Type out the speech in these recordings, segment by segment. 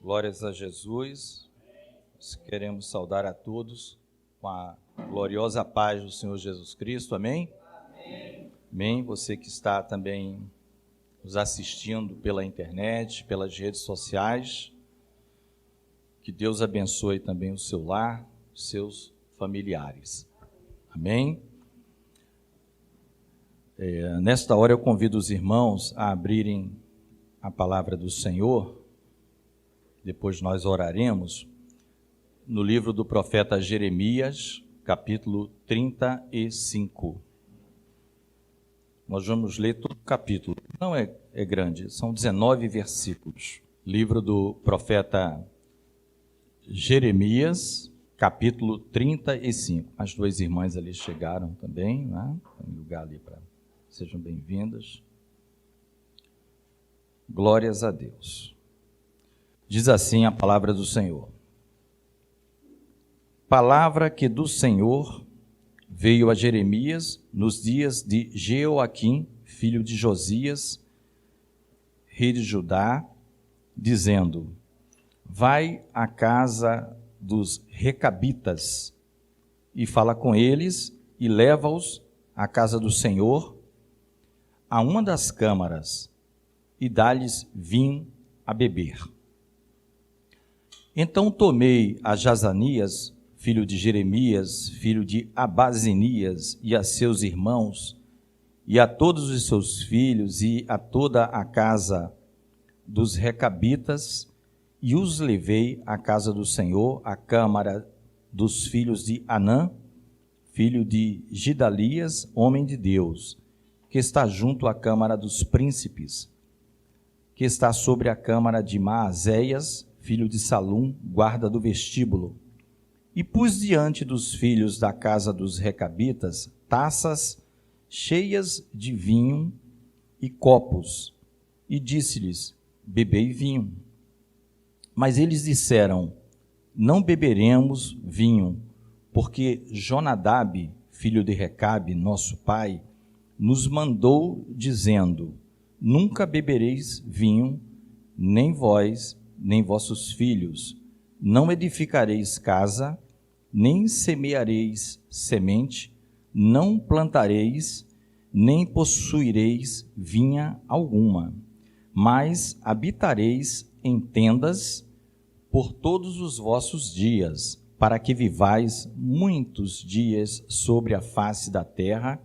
Glórias a Jesus. Nós queremos saudar a todos com a gloriosa paz do Senhor Jesus Cristo. Amém? Amém. Amém. Você que está também nos assistindo pela internet, pelas redes sociais, que Deus abençoe também o seu lar, os seus familiares. Amém? Nesta hora eu convido os irmãos a abrirem a palavra do Senhor, depois nós oraremos, no livro do profeta Jeremias, capítulo 35. Nós vamos ler todo o capítulo, não é grande, são 19 versículos. Livro do profeta Jeremias, capítulo 35. As duas irmãs ali chegaram também, né? Tem lugar ali para... Sejam bem-vindas. Glórias a Deus. Diz assim a palavra do Senhor. Palavra que do Senhor veio a Jeremias nos dias de Jeoaquim, filho de Josias, rei de Judá, dizendo: vai à casa dos recabitas e fala com eles e leva-os à casa do Senhor, a uma das câmaras, e dá-lhes vinho a beber. Então tomei a Jazanias, filho de Jeremias, filho de Abazinias, e a seus irmãos, e a todos os seus filhos, e a toda a casa dos recabitas, e os levei à casa do Senhor, à câmara dos filhos de Anã, filho de Gidalias, homem de Deus, que está junto à câmara dos príncipes, que está sobre a câmara de Maazéias, filho de Salum, guarda do vestíbulo. E pus diante dos filhos da casa dos recabitas taças cheias de vinho e copos, e disse-lhes: bebei vinho. Mas eles disseram: não beberemos vinho, porque Jonadab, filho de Recabe, nosso pai, nos mandou, dizendo: nunca bebereis vinho, nem vós, nem vossos filhos, não edificareis casa, nem semeareis semente, não plantareis, nem possuireis vinha alguma, mas habitareis em tendas por todos os vossos dias, para que vivais muitos dias sobre a face da terra,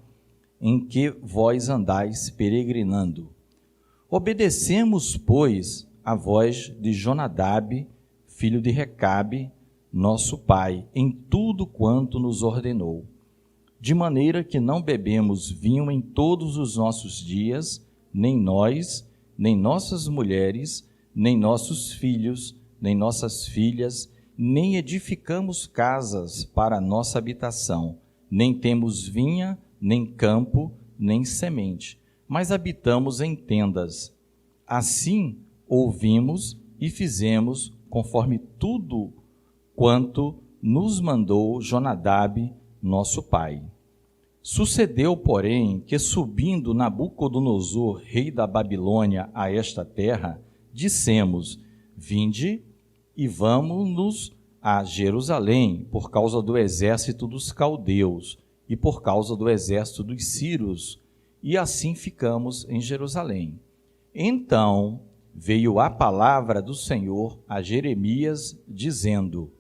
em que vós andais peregrinando. Obedecemos, pois, a voz de Jonadab, filho de Recabe, nosso pai, em tudo quanto nos ordenou, de maneira que não bebemos vinho em todos os nossos dias, nem nós, nem nossas mulheres, nem nossos filhos, nem nossas filhas, nem edificamos casas para nossa habitação, nem temos vinha, nem campo, nem semente, mas habitamos em tendas. Assim ouvimos e fizemos conforme tudo quanto nos mandou Jonadab, nosso pai. Sucedeu, porém, que subindo Nabucodonosor, rei da Babilônia, a esta terra, dissemos: vinde e vamos-nos a Jerusalém, por causa do exército dos caldeus e por causa do exército dos sírios, e assim ficamos em Jerusalém. Então veio a palavra do Senhor a Jeremias, dizendo: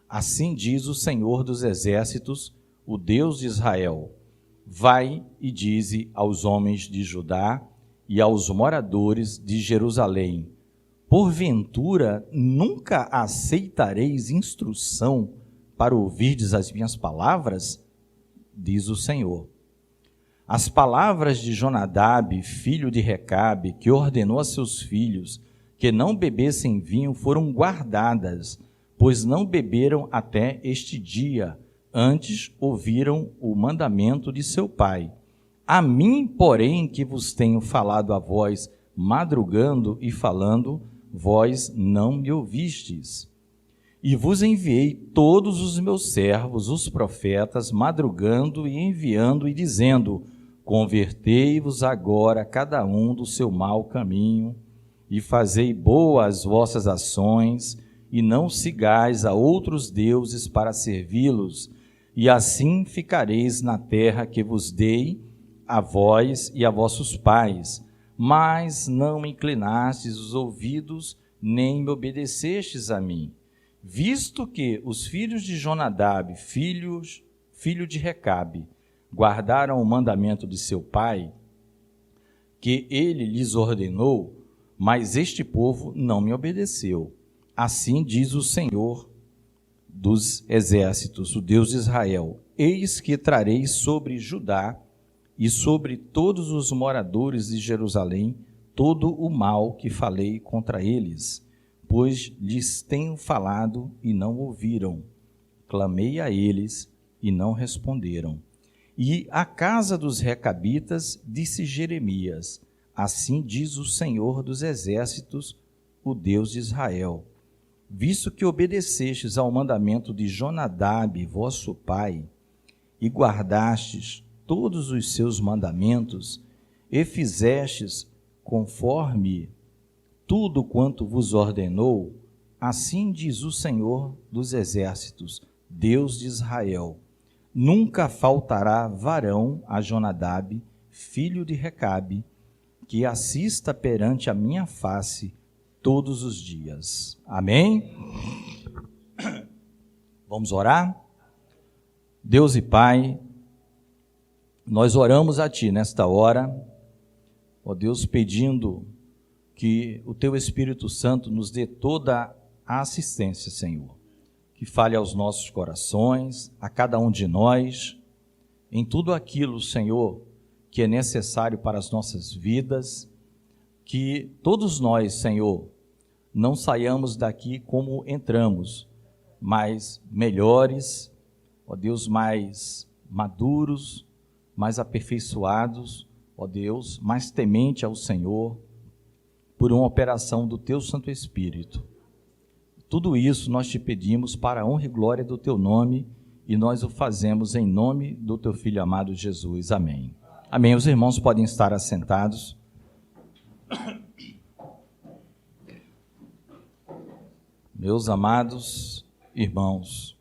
assim diz o Senhor dos exércitos, o Deus de Israel: vai e dize aos homens de Judá e aos moradores de Jerusalém: porventura nunca aceitareis instrução para ouvirdes as minhas palavras? Diz o Senhor. As palavras de Jonadab, filho de Recabe, que ordenou a seus filhos que não bebessem vinho, foram guardadas, pois não beberam até este dia, antes ouviram o mandamento de seu pai. A mim, porém, que vos tenho falado a vós, madrugando e falando, vós não me ouvistes. E vos enviei todos os meus servos, os profetas, madrugando e enviando e dizendo: convertei-vos agora cada um do seu mau caminho e fazei boas as vossas ações, e não sigais a outros deuses para servi-los, e assim ficareis na terra que vos dei, a vós e a vossos pais. Mas não me inclinastes os ouvidos, nem me obedecestes a mim. Visto que os filhos de Jonadab, filho de Recabe, guardaram o mandamento de seu pai, que ele lhes ordenou, mas este povo não me obedeceu. Assim diz o Senhor dos exércitos, o Deus de Israel: eis que trarei sobre Judá e sobre todos os moradores de Jerusalém todo o mal que falei contra eles, pois lhes tenho falado e não ouviram. Clamei a eles e não responderam. E à casa dos recabitas disse Jeremias: assim diz o Senhor dos exércitos, o Deus de Israel: visto que obedecestes ao mandamento de Jonadab, vosso pai, e guardastes todos os seus mandamentos, e fizestes conforme tudo quanto vos ordenou, assim diz o Senhor dos exércitos, Deus de Israel: nunca faltará varão a Jonadab, filho de Recabe, que assista perante a minha face todos os dias. Amém? Vamos orar? Deus e Pai, nós oramos a Ti nesta hora, ó Deus, pedindo que o Teu Espírito Santo nos dê toda a assistência, Senhor, que fale aos nossos corações, a cada um de nós, em tudo aquilo, Senhor, que é necessário para as nossas vidas, que todos nós, Senhor, não saiamos daqui como entramos, mas melhores, ó Deus, mais maduros, mais aperfeiçoados, ó Deus, mais temente ao Senhor, por uma operação do Teu Santo Espírito. Tudo isso nós te pedimos para a honra e glória do Teu nome, e nós o fazemos em nome do Teu Filho amado Jesus. Amém. Amém. Os irmãos podem estar assentados. Meus amados irmãos,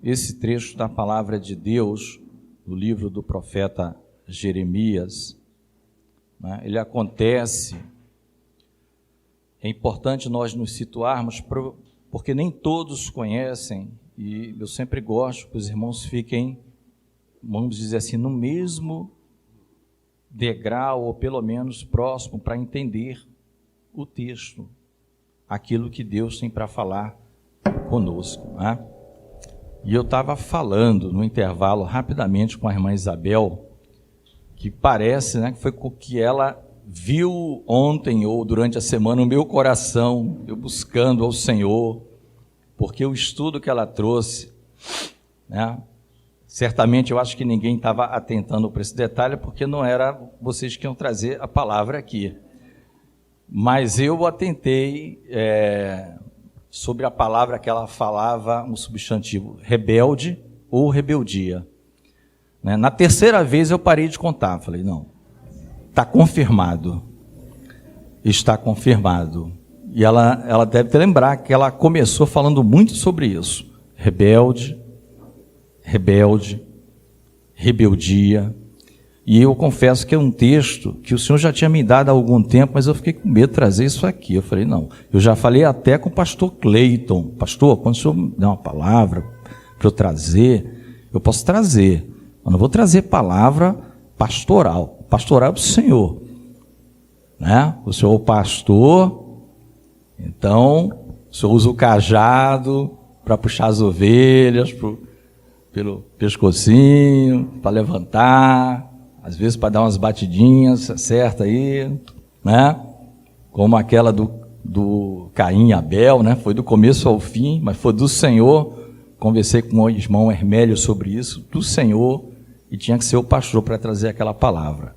esse trecho da palavra de Deus, do livro do profeta Jeremias, né, ele acontece, é importante nós nos situarmos, porque nem todos conhecem, e eu sempre gosto que os irmãos fiquem, vamos dizer assim, no mesmo degrau, ou pelo menos próximo, para entender o texto, aquilo que Deus tem para falar conosco, né? E eu estava falando no intervalo rapidamente com a irmã Isabel, que parece, né, que foi o que ela viu ontem ou durante a semana no meu coração, eu buscando ao Senhor, porque o estudo que ela trouxe, né, certamente eu acho que ninguém estava atentando para esse detalhe, porque não era vocês que iam trazer a palavra aqui. Mas eu atentei sobre a palavra que ela falava, um substantivo, rebelde ou rebeldia. Né? Na terceira vez eu parei de contar, falei, não, está confirmado. Está confirmado. E ela deve lembrar que ela começou falando muito sobre isso. Rebelde, rebeldia. E eu confesso que é um texto que o Senhor já tinha me dado há algum tempo, mas eu fiquei com medo de trazer isso aqui. Eu falei, não, eu já falei até com o pastor Cleiton, pastor, quando o Senhor me der uma palavra para eu trazer, eu posso trazer, eu não vou trazer palavra pastoral, pastoral é para o Senhor, né? O Senhor é o pastor, então o Senhor usa o cajado para puxar as ovelhas pelo pescocinho, para levantar, às vezes para dar umas batidinhas, certo aí, né? Como aquela do Caim e Abel, né? Foi do começo ao fim, mas foi do Senhor. Conversei com o irmão Hermélio sobre isso, do Senhor, e tinha que ser o pastor para trazer aquela palavra.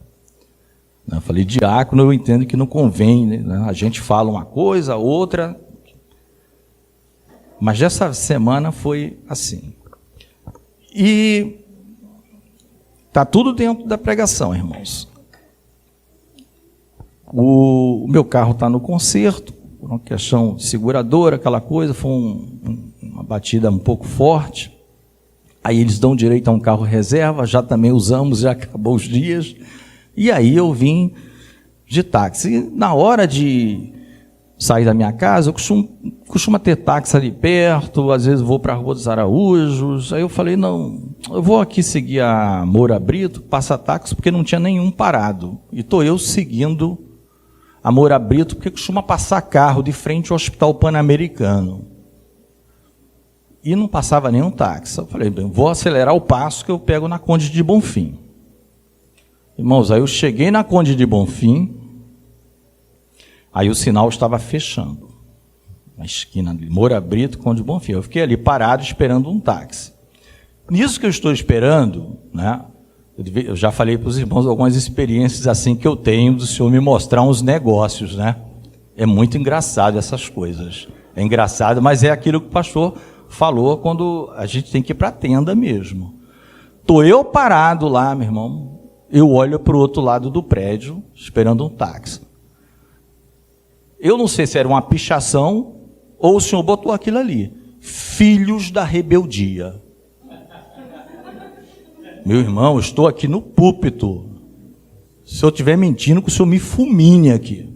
Eu falei, diácono, eu entendo que não convém, né? A gente fala uma coisa, outra, mas essa semana foi assim. E Está tudo dentro da pregação, irmãos. O meu carro está no conserto, uma questão de seguradora, aquela coisa, foi uma batida um pouco forte. Aí eles dão direito a um carro reserva, já também usamos, já acabou os dias. E aí eu vim de táxi. Na hora de sair da minha casa, eu costumo ter táxi ali perto, às vezes vou para a Rua dos Araújos. Aí eu falei, não, eu vou aqui seguir a Moura Brito, passa táxi, porque não tinha nenhum parado. E estou eu seguindo a Moura Brito, porque costuma passar carro de frente ao Hospital Pan-Americano. E não passava nenhum táxi. Eu falei, bem, vou acelerar o passo que eu pego na Conde de Bonfim. Irmãos, aí eu cheguei na Conde de Bonfim, aí o sinal estava fechando. Na esquina de Moura Brito, Conde de Bonfim. Eu fiquei ali parado esperando um táxi. Nisso que eu estou esperando, né, eu já falei para os irmãos algumas experiências assim que eu tenho do Senhor me mostrar uns negócios, né? É muito engraçado essas coisas. É engraçado, mas é aquilo que o pastor falou quando a gente tem que ir para a tenda mesmo. Estou eu parado lá, meu irmão, eu olho para o outro lado do prédio, esperando um táxi. Eu não sei se era uma pichação ou o Senhor botou aquilo ali. Filhos da rebeldia. Meu irmão, eu estou aqui no púlpito. Se eu estiver mentindo, que o Senhor me fulmine aqui.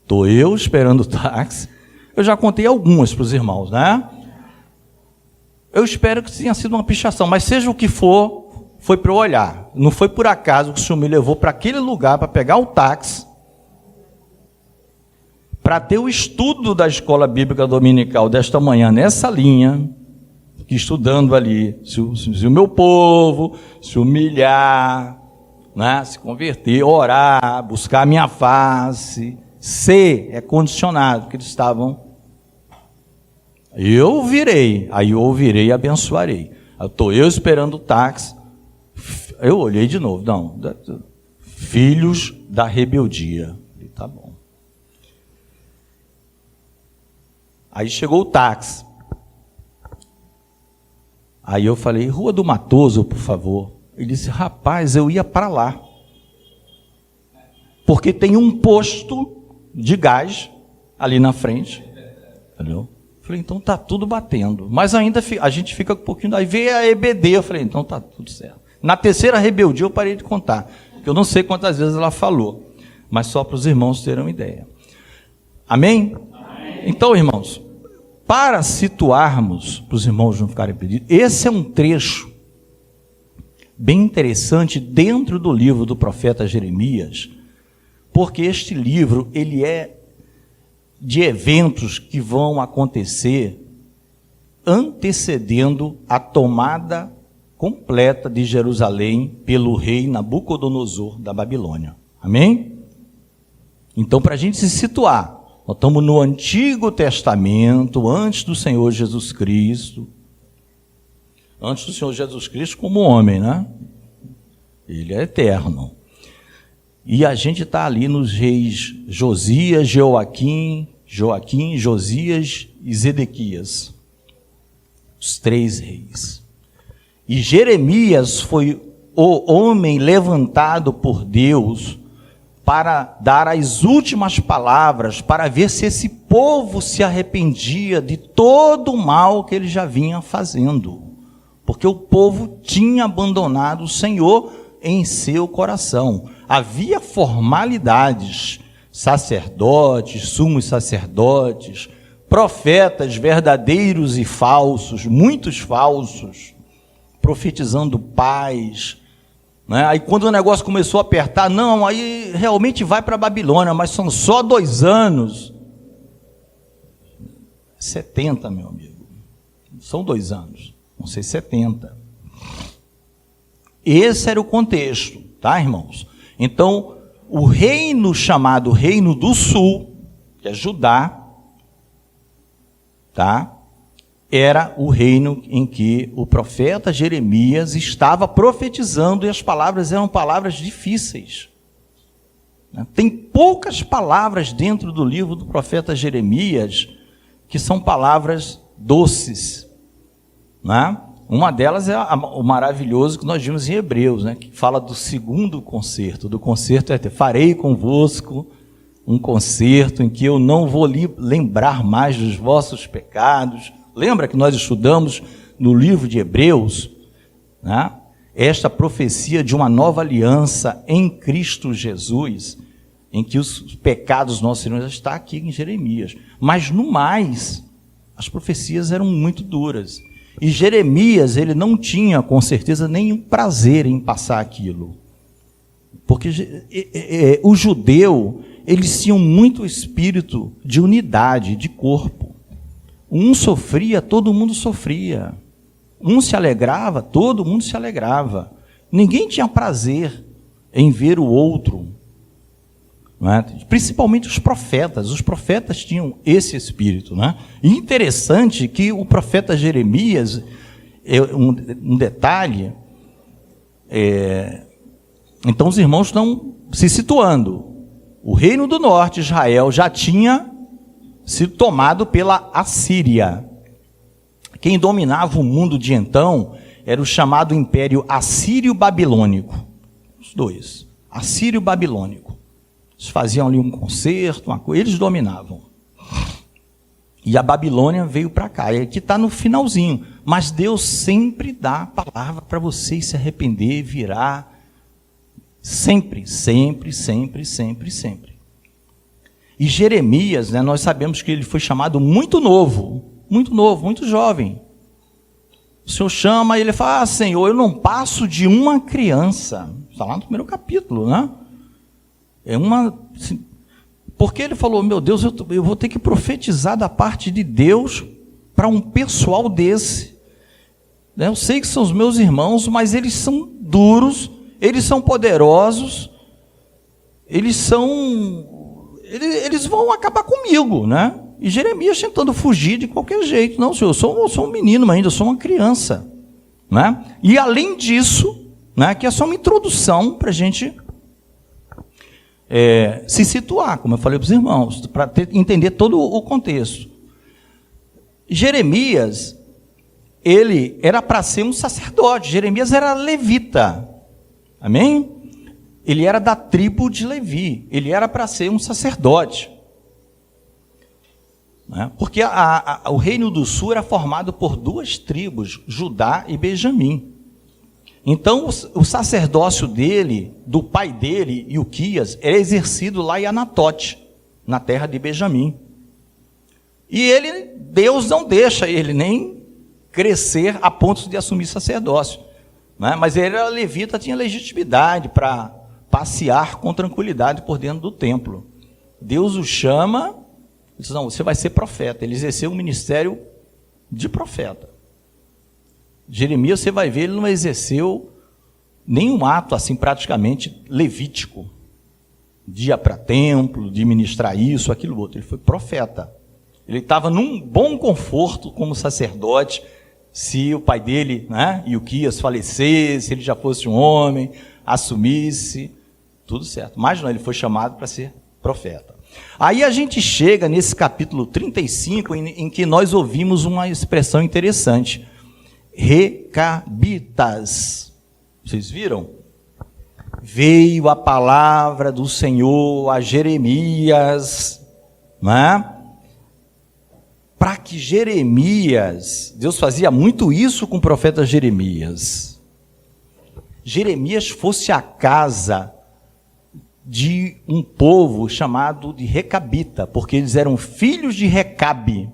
Estou eu esperando o táxi. Eu já contei algumas para os irmãos, né? Eu espero que tenha sido uma pichação, mas seja o que for, foi para eu olhar. Não foi por acaso que o Senhor me levou para aquele lugar para pegar o táxi, para ter o estudo da escola bíblica dominical desta manhã, nessa linha, que estudando ali, se o meu povo se humilhar, né? Se converter, orar, buscar a minha face, ser é condicionado, porque eles estavam... Eu virei, aí eu ouvirei e abençoarei. Estou eu esperando o táxi, eu olhei de novo, não, filhos da rebeldia. Tá bom. Aí chegou o táxi. Aí eu falei, Rua do Matoso, por favor. Ele disse, rapaz, eu ia para lá. Porque tem um posto de gás ali na frente. Entendeu? Falei, então tá tudo batendo. Mas ainda a gente fica um pouquinho... Aí veio a EBD, eu falei, então tá tudo certo. Na terceira rebeldia eu parei de contar, porque eu não sei quantas vezes ela falou, mas só para os irmãos terem uma ideia. Amém? Amém. Então, irmãos, para situarmos, para os irmãos não ficarem perdidos, esse é um trecho bem interessante dentro do livro do profeta Jeremias, porque este livro, ele é de eventos que vão acontecer antecedendo a tomada completa de Jerusalém pelo rei Nabucodonosor da Babilônia. Amém? Então, para a gente se situar, nós estamos no Antigo Testamento, antes do Senhor Jesus Cristo. Antes do Senhor Jesus Cristo como homem, né? Ele é eterno. E a gente está ali nos reis Josias, Joaquim, Josias e Zedequias. Os 3 reis. E Jeremias foi o homem levantado por Deus para dar as últimas palavras, para ver se esse povo se arrependia de todo o mal que ele já vinha fazendo. Porque o povo tinha abandonado o Senhor em seu coração. Havia formalidades, sacerdotes, sumos sacerdotes, profetas verdadeiros e falsos, muitos falsos, profetizando paz, né? Aí quando o negócio começou a apertar, não, aí realmente vai para a Babilônia, mas são só 2 anos. 70, meu amigo, são 2 anos, não sei, 70. Esse era o contexto, tá, irmãos? Então, o reino chamado Reino do Sul, que é Judá, tá? Era o reino em que o profeta Jeremias estava profetizando, e as palavras eram palavras difíceis. Tem poucas palavras dentro do livro do profeta Jeremias que são palavras doces, né? Uma delas é o maravilhoso que nós vimos em Hebreus, né, que fala do segundo concerto. Do concerto farei convosco um concerto em que eu não vou lembrar mais dos vossos pecados. Lembra que nós estudamos no livro de Hebreus, né, esta profecia de uma nova aliança em Cristo Jesus, em que os pecados nossos já está aqui em Jeremias. Mas no mais, as profecias eram muito duras. E Jeremias, ele não tinha, com certeza, nenhum prazer em passar aquilo. Porque o judeu, eles tinham muito espírito de unidade, de corpo. Um sofria, todo mundo sofria. Um se alegrava, todo mundo se alegrava. Ninguém tinha prazer em ver o outro. Não é? Principalmente os profetas tinham esse espírito, né? E interessante que o profeta Jeremias, um detalhe, então os irmãos estão se situando, o reino do norte, Israel, já tinha sido tomado pela Assíria. Quem dominava o mundo de então era o chamado Império Assírio-Babilônico, os dois, Assírio-Babilônico. Eles faziam ali um concerto, uma coisa, eles dominavam. E a Babilônia veio para cá, e aqui está no finalzinho. Mas Deus sempre dá a palavra para vocês se arrepender, virar. Sempre, sempre, sempre, sempre, sempre. E Jeremias, né, nós sabemos que ele foi chamado muito novo, muito jovem. O Senhor chama e ele fala, Senhor, eu não passo de uma criança. Está lá no primeiro capítulo, né? Porque ele falou, meu Deus, eu vou ter que profetizar da parte de Deus para um pessoal desse. Eu sei que são os meus irmãos, mas eles são duros, eles são poderosos, eles vão acabar comigo, né? E Jeremias tentando fugir de qualquer jeito. Não, Senhor, eu sou um menino ainda, eu sou uma criança, né? E além disso, né, que é só uma introdução para a gente se situar, como eu falei para os irmãos, para entender todo o contexto. Jeremias, ele era para ser um sacerdote. Jeremias era levita, amém? Ele era da tribo de Levi, ele era para ser um sacerdote, né? Porque o reino do sul era formado por duas tribos, Judá e Benjamim. Então, o sacerdócio dele, do pai dele, Ilquias, era exercido lá em Anatote, na terra de Benjamim. E Deus não deixa ele nem crescer a ponto de assumir sacerdócio, né? Mas ele era levita, tinha legitimidade para passear com tranquilidade por dentro do templo. Deus o chama, ele diz, não, você vai ser profeta. Ele exerceu um ministério de profeta. Jeremias, você vai ver, ele não exerceu nenhum ato assim praticamente levítico, de ir para templo, de ministrar isso, aquilo outro. Ele foi profeta. Ele estava num bom conforto como sacerdote, se o pai dele, né, Ilquias, falecesse, ele já fosse um homem, assumisse, tudo certo. Mas não, ele foi chamado para ser profeta. Aí a gente chega nesse capítulo 35, em que nós ouvimos uma expressão interessante. Recabitas. Vocês viram? Veio a palavra do Senhor a Jeremias, né? Para que Jeremias, Deus fazia muito isso com o profeta Jeremias. Jeremias fosse à casa de um povo chamado de Recabita, porque eles eram filhos de Recabe.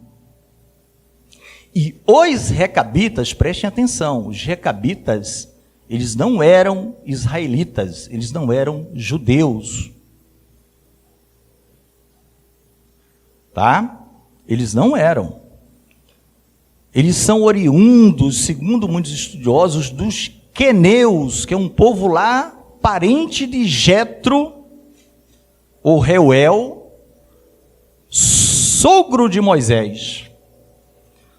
E os recabitas, prestem atenção, os recabitas, eles não eram israelitas, eles não eram judeus. Tá? Eles não eram. Eles são oriundos, segundo muitos estudiosos, dos queneus, que é um povo lá, parente de Jetro, ou Reuel, sogro de Moisés.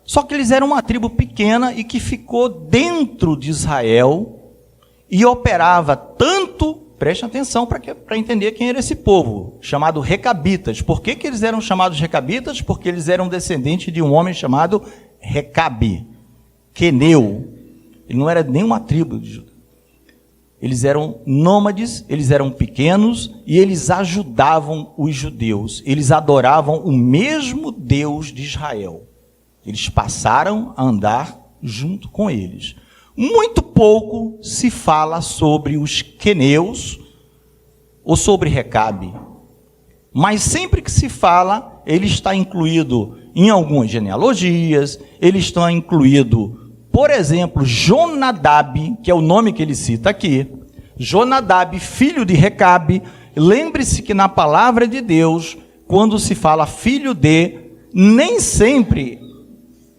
Só que eles eram uma tribo pequena e que ficou dentro de Israel e operava tanto, preste atenção para entender quem era esse povo, chamado Recabitas. Por que eles eram chamados Recabitas? Porque eles eram descendentes de um homem chamado Recabe, queneu. Ele não era nenhuma tribo de Judá. Eles eram nômades, eles eram pequenos e eles ajudavam os judeus. Eles adoravam o mesmo Deus de Israel. Eles passaram a andar junto com eles. Muito pouco se fala sobre os queneus ou sobre Recabe. Mas sempre que se fala, ele está incluído em algumas genealogias, ele está incluído, por exemplo, Jonadab, que é o nome que ele cita aqui. Jonadab, filho de Recabe. Lembre-se que na palavra de Deus, quando se fala filho de, nem sempre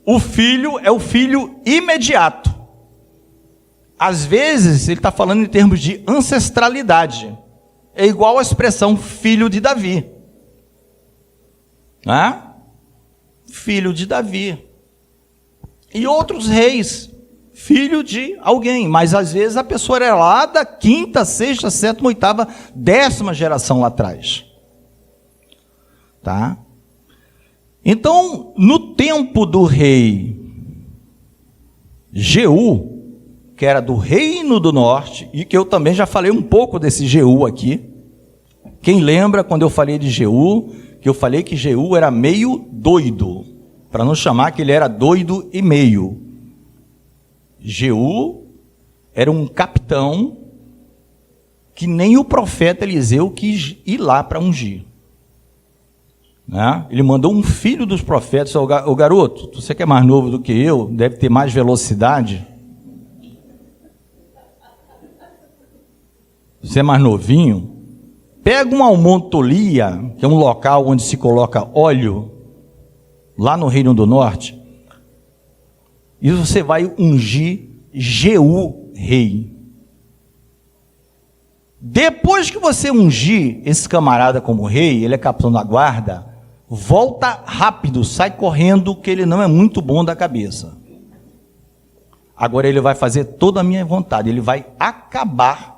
o filho é o filho imediato. Às vezes, ele está falando em termos de ancestralidade. É igual à expressão filho de Davi. Né? Filho de Davi. E outros reis, filho de alguém. Mas às vezes a pessoa era lá da 5ª, 6ª, 7ª, 8ª, 10ª geração lá atrás. Tá? Então, no tempo do rei Jeú, que era do Reino do Norte, e que eu também já falei um pouco desse Jeú aqui. Quem lembra quando eu falei de Jeú, que eu falei que Jeú era meio doido, para não chamar que ele era doido e meio. Jeú era um capitão que nem o profeta Eliseu quis ir lá para ungir. Né? Ele mandou um filho dos profetas, o garoto, você que é mais novo do que eu, deve ter mais velocidade. Você é mais novinho, pega uma almontolia, que é um local onde se coloca óleo, lá no Reino do Norte, e você vai ungir Jeú rei. Depois que você ungir esse camarada como rei, ele é capitão da guarda, volta rápido, sai correndo, que ele não é muito bom da cabeça. Agora ele vai fazer toda a minha vontade, ele vai acabar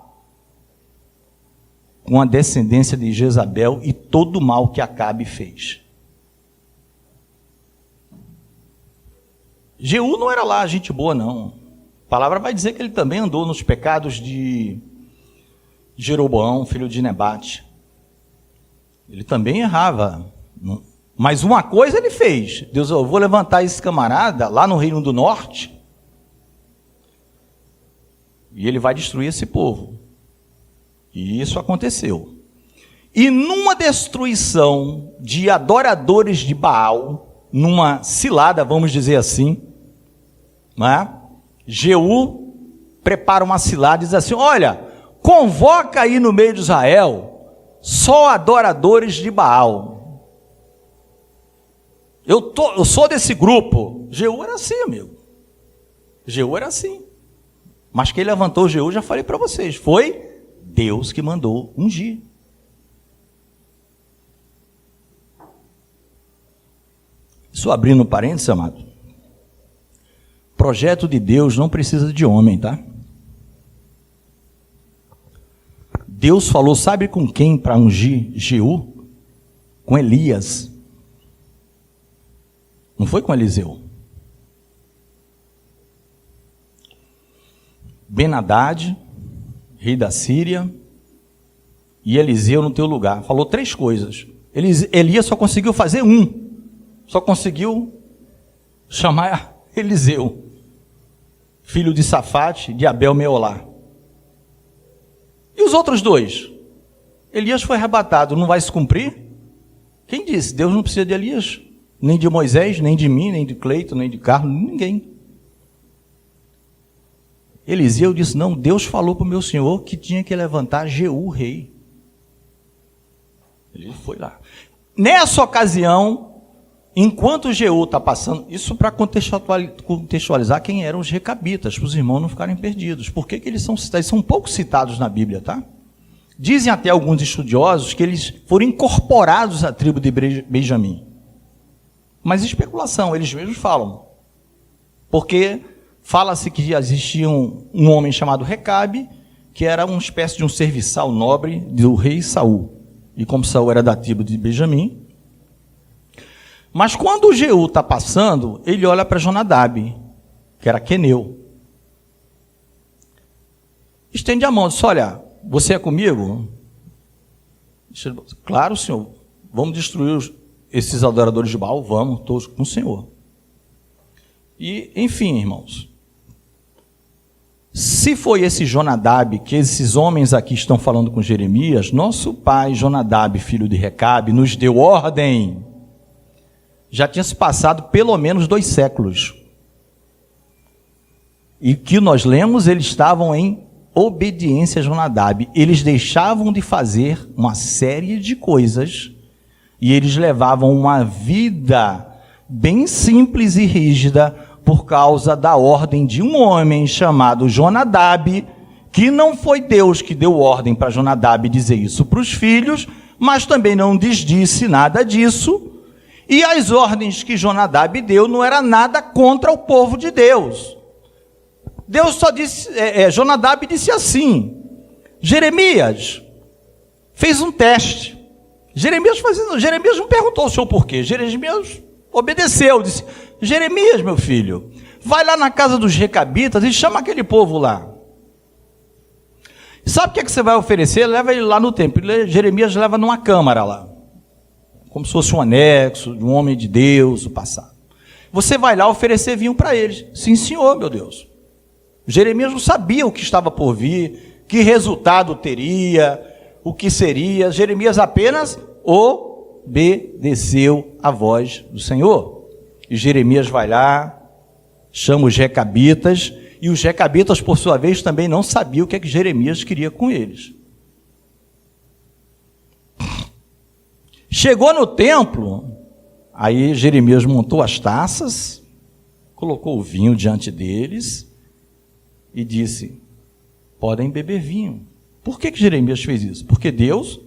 com a descendência de Jezabel e todo o mal que Acabe fez. Jeú não era lá gente boa, não. A palavra vai dizer que ele também andou nos pecados de Jeroboão, filho de Nebate. Ele também errava. Mas uma coisa ele fez. Deus, eu vou levantar esse camarada lá no Reino do Norte e ele vai destruir esse povo. E isso aconteceu. E numa destruição de adoradores de Baal, numa cilada, vamos dizer assim, né? Jeú prepara uma cilada e diz assim: olha, convoca aí no meio de Israel só adoradores de Baal. Eu sou desse grupo. Jeú era assim, amigo. Jeú era assim. Mas quem levantou Jeú, já falei para vocês, foi Deus que mandou ungir. Isso abrindo parênteses, amado. Projeto de Deus não precisa de homem, tá? Deus falou, sabe com quem para ungir Jeú? Com Elias. Não foi com Eliseu. Ben-Hadad, rei da Síria, e Eliseu no teu lugar. Falou 3 coisas. Elias só conseguiu fazer um. Só conseguiu chamar Eliseu, filho de Safate, de Abel Meolá. E os outros 2? Elias foi arrebatado, não vai se cumprir? Quem disse? Deus não precisa de Elias, nem de Moisés, nem de mim, nem de Cleito, nem de Carlos, ninguém. Eliseu disse, não, Deus falou para o meu senhor que tinha que levantar Jeú rei. Ele foi lá. Nessa ocasião, enquanto Jeú está passando, isso para contextualizar quem eram os recabitas, para os irmãos não ficarem perdidos. Por que eles são citados? Eles são pouco citados na Bíblia, tá? Dizem até alguns estudiosos que eles foram incorporados à tribo de Benjamim. Mas especulação, eles mesmos falam. Porque fala-se que existia um homem chamado Recabe, que era uma espécie de um serviçal nobre do rei Saul. E como Saul era da tribo de Benjamim. Mas quando o Jeú está passando, ele olha para Jonadab, que era queneu. estende a mão, diz: olha, você é comigo? Claro, Senhor, vamos destruir esses adoradores de Baal? Vamos, todos com o Senhor. E, enfim, irmãos, se foi esse Jonadab, que esses homens aqui estão falando com Jeremias, nosso pai Jonadab, filho de Recabe, nos deu ordem. Já tinha se passado pelo menos 2 séculos. E que nós lemos, eles estavam em obediência a Jonadab. Eles deixavam de fazer uma série de coisas e eles levavam uma vida bem simples e rígida por causa da ordem de um homem chamado Jonadab, que não foi Deus que deu ordem para Jonadab dizer isso para os filhos, mas também não desdisse nada disso. E as ordens que Jonadab deu não era nada contra o povo de Deus. Deus só disse, Jonadab disse assim: Jeremias fez um teste. Jeremias não perguntou ao Senhor por quê. Jeremias obedeceu, disse: Jeremias, meu filho, vai lá na casa dos recabitas e chama aquele povo lá. Sabe o que você vai oferecer? Leva ele lá no templo. Jeremias leva numa câmara lá, como se fosse um anexo de um homem de Deus do passado. Você vai lá oferecer vinho para eles. Sim, senhor, meu Deus. Jeremias não sabia o que estava por vir, que resultado teria, o que seria. Jeremias apenas obedeceu à voz do Senhor. E Jeremias vai lá, chama os recabitas, e os recabitas, por sua vez, também não sabiam o que é que Jeremias queria com eles. Chegou no templo, aí Jeremias montou as taças, colocou o vinho diante deles e disse: podem beber vinho. Por que Jeremias fez isso? Porque Deus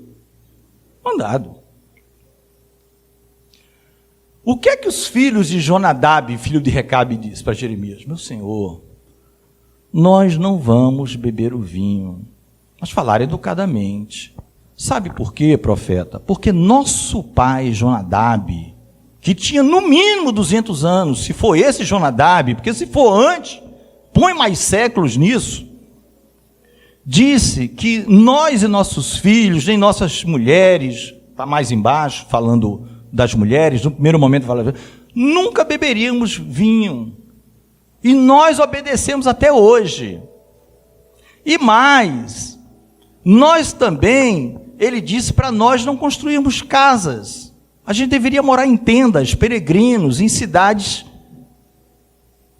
mandado. O que é que os filhos de Jonadab, filho de Recabe, disse para Jeremias? Meu senhor, nós não vamos beber o vinho, mas falar educadamente. Sabe por quê, profeta? Porque nosso pai Jonadab, que tinha no mínimo 200 anos, se for esse Jonadab, porque se for antes, põe mais séculos nisso, disse que nós e nossos filhos, nem nossas mulheres, está mais embaixo, falando das mulheres, no primeiro momento fala, nunca beberíamos vinho, e nós obedecemos até hoje. E mais, nós também, ele disse para nós não construirmos casas, a gente deveria morar em tendas, peregrinos, em cidades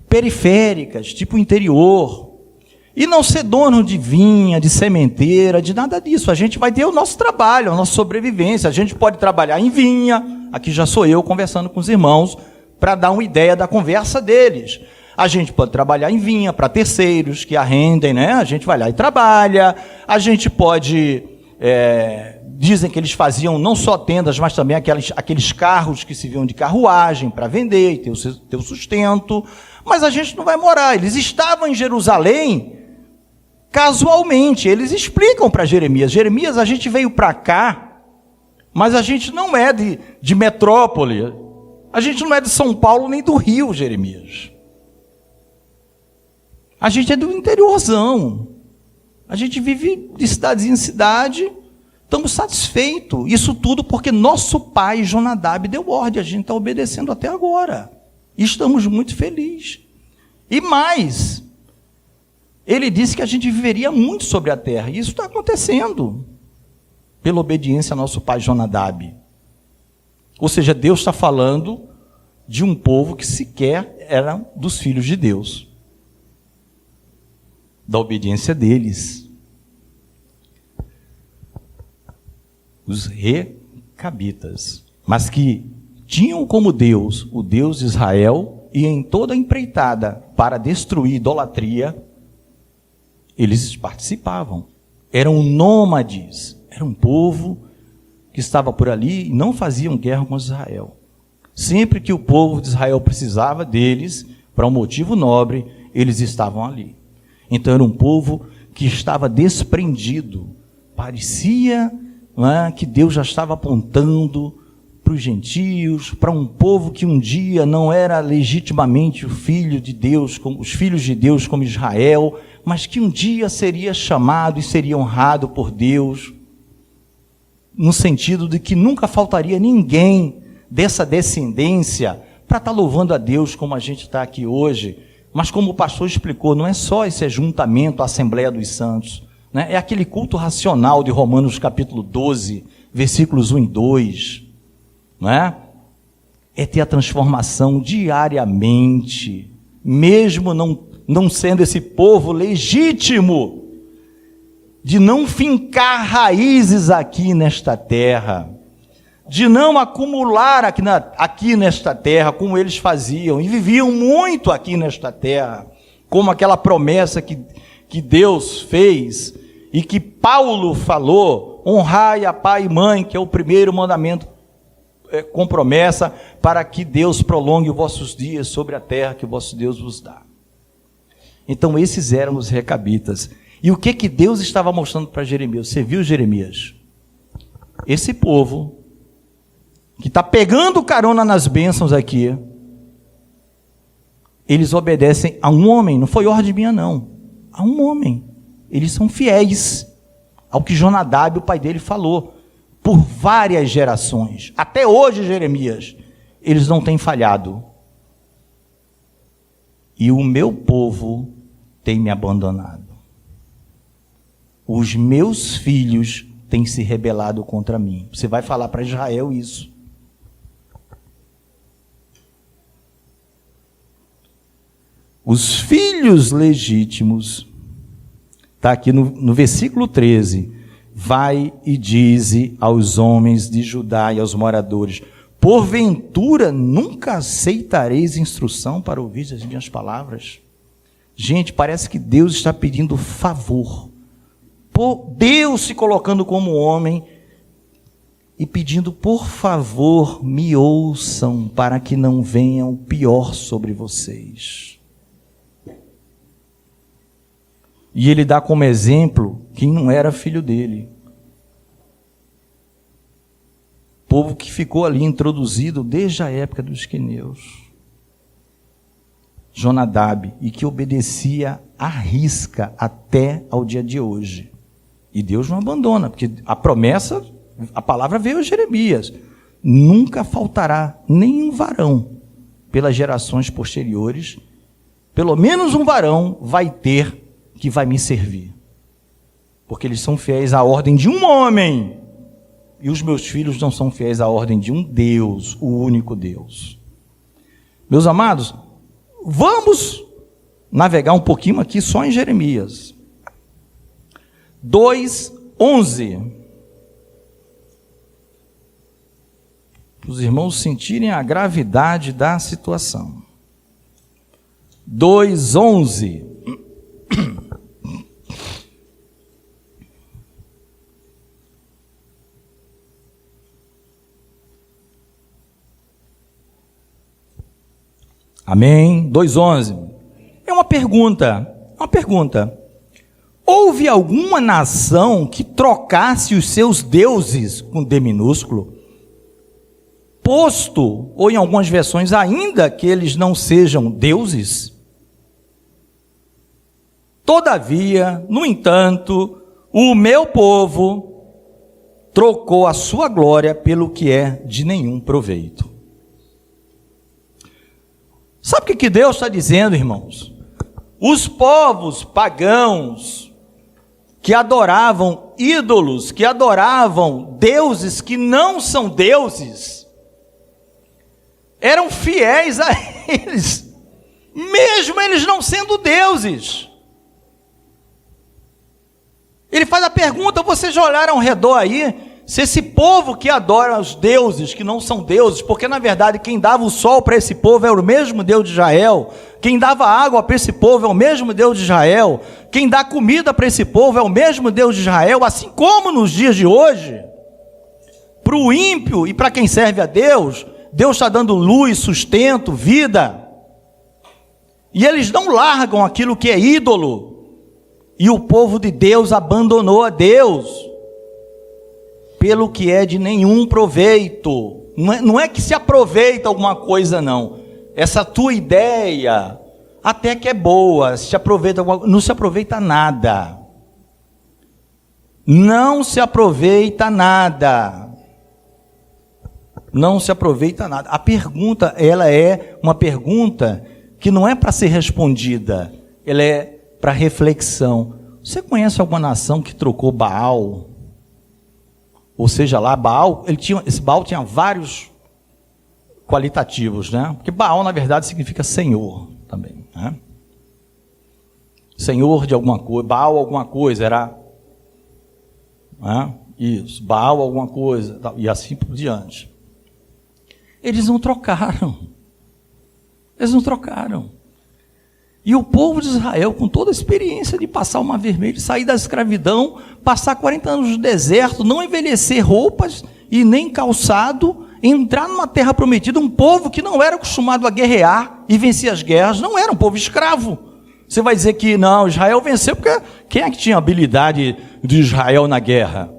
periféricas, tipo interior, e não ser dono de vinha, de sementeira, de nada disso. A gente vai ter o nosso trabalho, a nossa sobrevivência. A gente pode trabalhar em vinha, aqui já sou eu conversando com os irmãos, para dar uma ideia da conversa deles. A gente pode trabalhar em vinha para terceiros que arrendem, né? A gente vai lá e trabalha. A gente pode, dizem que eles faziam não só tendas, mas também aqueles carros que se viam de carruagem para vender e ter o sustento. Mas a gente não vai morar. Eles estavam em Jerusalém casualmente. Eles explicam para Jeremias: Jeremias, a gente veio para cá, mas a gente não é de metrópole. A gente não é de São Paulo nem do Rio, Jeremias. A gente é do interiorzão. A gente vive de cidadezinha em cidade. Estamos satisfeitos. Isso tudo porque nosso pai Jonadab deu ordem. A gente está obedecendo até agora. E estamos muito felizes. E mais, ele disse que a gente viveria muito sobre a terra. E isso está acontecendo pela obediência ao nosso pai Jonadab. Ou seja, Deus está falando de um povo que sequer era dos filhos de Deus. Da obediência deles. Os recabitas. Mas que tinham como Deus, o Deus de Israel, e em toda a empreitada para destruir idolatria, eles participavam. Eram nômades, era um povo que estava por ali e não faziam guerra com Israel. Sempre que o povo de Israel precisava deles, para um motivo nobre, eles estavam ali. Então era um povo que estava desprendido. Parecia, não é, que Deus já estava apontando para os gentios, para um povo que um dia não era legitimamente o filho de Deus, como os filhos de Deus como Israel, mas que um dia seria chamado e seria honrado por Deus, no sentido de que nunca faltaria ninguém dessa descendência para estar louvando a Deus como a gente está aqui hoje. Mas como o pastor explicou, não é só esse ajuntamento, a Assembleia dos Santos, né? É aquele culto racional de Romanos capítulo 12, versículos 1 e 2, não é? É ter a transformação diariamente, mesmo não sendo esse povo legítimo, de não fincar raízes aqui nesta terra, de não acumular aqui nesta terra, como eles faziam, e viviam muito aqui nesta terra, como aquela promessa que Deus fez, e que Paulo falou, honrai a pai e mãe, que é o primeiro mandamento com promessa, para que Deus prolongue os vossos dias sobre a terra que o vosso Deus vos dá. Então esses eram os recabitas. E o que Deus estava mostrando para Jeremias? Você viu, Jeremias? Esse povo que está pegando carona nas bênçãos aqui, eles obedecem a um homem, não foi ordem minha não, a um homem. Eles são fiéis ao que Jonadab, o pai dele, falou, por várias gerações. Até hoje, Jeremias, eles não têm falhado. E o meu povo tem me abandonado. Os meus filhos têm se rebelado contra mim. Você vai falar para Israel isso. Os filhos legítimos, está aqui no versículo 13, vai e dize aos homens de Judá e aos moradores, porventura nunca aceitareis instrução para ouvir as minhas palavras? Gente, parece que Deus está pedindo favor, por Deus se colocando como homem e pedindo, por favor, me ouçam para que não venha o pior sobre vocês. E ele dá como exemplo quem não era filho dele. Povo que ficou ali introduzido desde a época dos queneus. Jonadab, e que obedecia à risca até ao dia de hoje. E Deus não abandona, porque a promessa, a palavra veio a Jeremias. Nunca faltará nenhum varão pelas gerações posteriores. Pelo menos um varão vai ter que vai me servir, porque eles são fiéis à ordem de um homem, e os meus filhos não são fiéis à ordem de um Deus, o único Deus. Meus amados, vamos navegar um pouquinho aqui só em Jeremias 2:11, para os irmãos sentirem a gravidade da situação. 2:11. Amém? 2:11. É uma pergunta. Houve alguma nação que trocasse os seus deuses, com D minúsculo, posto, ou em algumas versões, ainda que eles não sejam deuses? Todavia, no entanto, o meu povo trocou a sua glória pelo que é de nenhum proveito. Sabe o que Deus está dizendo, irmãos? Os povos pagãos que adoravam ídolos, que adoravam deuses que não são deuses, eram fiéis a eles, mesmo eles não sendo deuses. Ele faz a pergunta, vocês já olharam ao redor aí, se esse povo que adora os deuses, que não são deuses, porque na verdade quem dava o sol para esse povo era o mesmo Deus de Israel, quem dava água para esse povo é o mesmo Deus de Israel, quem dá comida para esse povo é o mesmo Deus de Israel, assim como nos dias de hoje, para o ímpio e para quem serve a Deus, Deus está dando luz, sustento, vida, e eles não largam aquilo que é ídolo, e o povo de Deus abandonou a Deus, pelo que é de nenhum proveito. Não é que se aproveita alguma coisa, não. Essa tua ideia até que é boa, se aproveita alguma, não se aproveita nada. Não se aproveita nada. Não se aproveita nada. A pergunta, ela é uma pergunta que não é para ser respondida, ela é para reflexão. Você conhece alguma nação que trocou Baal? Ou seja, lá Baal, esse Baal tinha vários qualitativos, né? Porque Baal, na verdade, significa Senhor também, né? Senhor de alguma coisa, Baal alguma coisa, era... Isso, Baal alguma coisa, e assim por diante. Eles não trocaram. Eles não trocaram. E o povo de Israel, com toda a experiência de passar o Mar Vermelho, sair da escravidão, passar 40 anos no deserto, não envelhecer roupas e nem calçado, entrar numa terra prometida, um povo que não era acostumado a guerrear e vencer as guerras, não era um povo escravo. Você vai dizer que não, Israel venceu, porque quem é que tinha habilidade de Israel na guerra?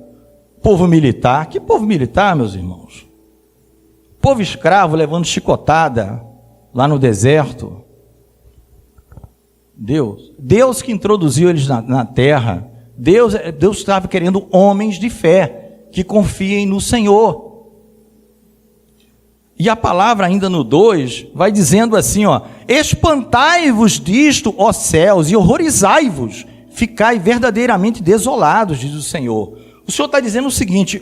Povo militar. Que povo militar, meus irmãos? Povo escravo levando chicotada lá no deserto. Deus que introduziu eles na terra. Deus estava querendo homens de fé, que confiem no Senhor. E a palavra ainda no 2, vai dizendo assim, ó: espantai-vos disto, ó céus, e horrorizai-vos, ficai verdadeiramente desolados, diz o Senhor. O Senhor está dizendo o seguinte,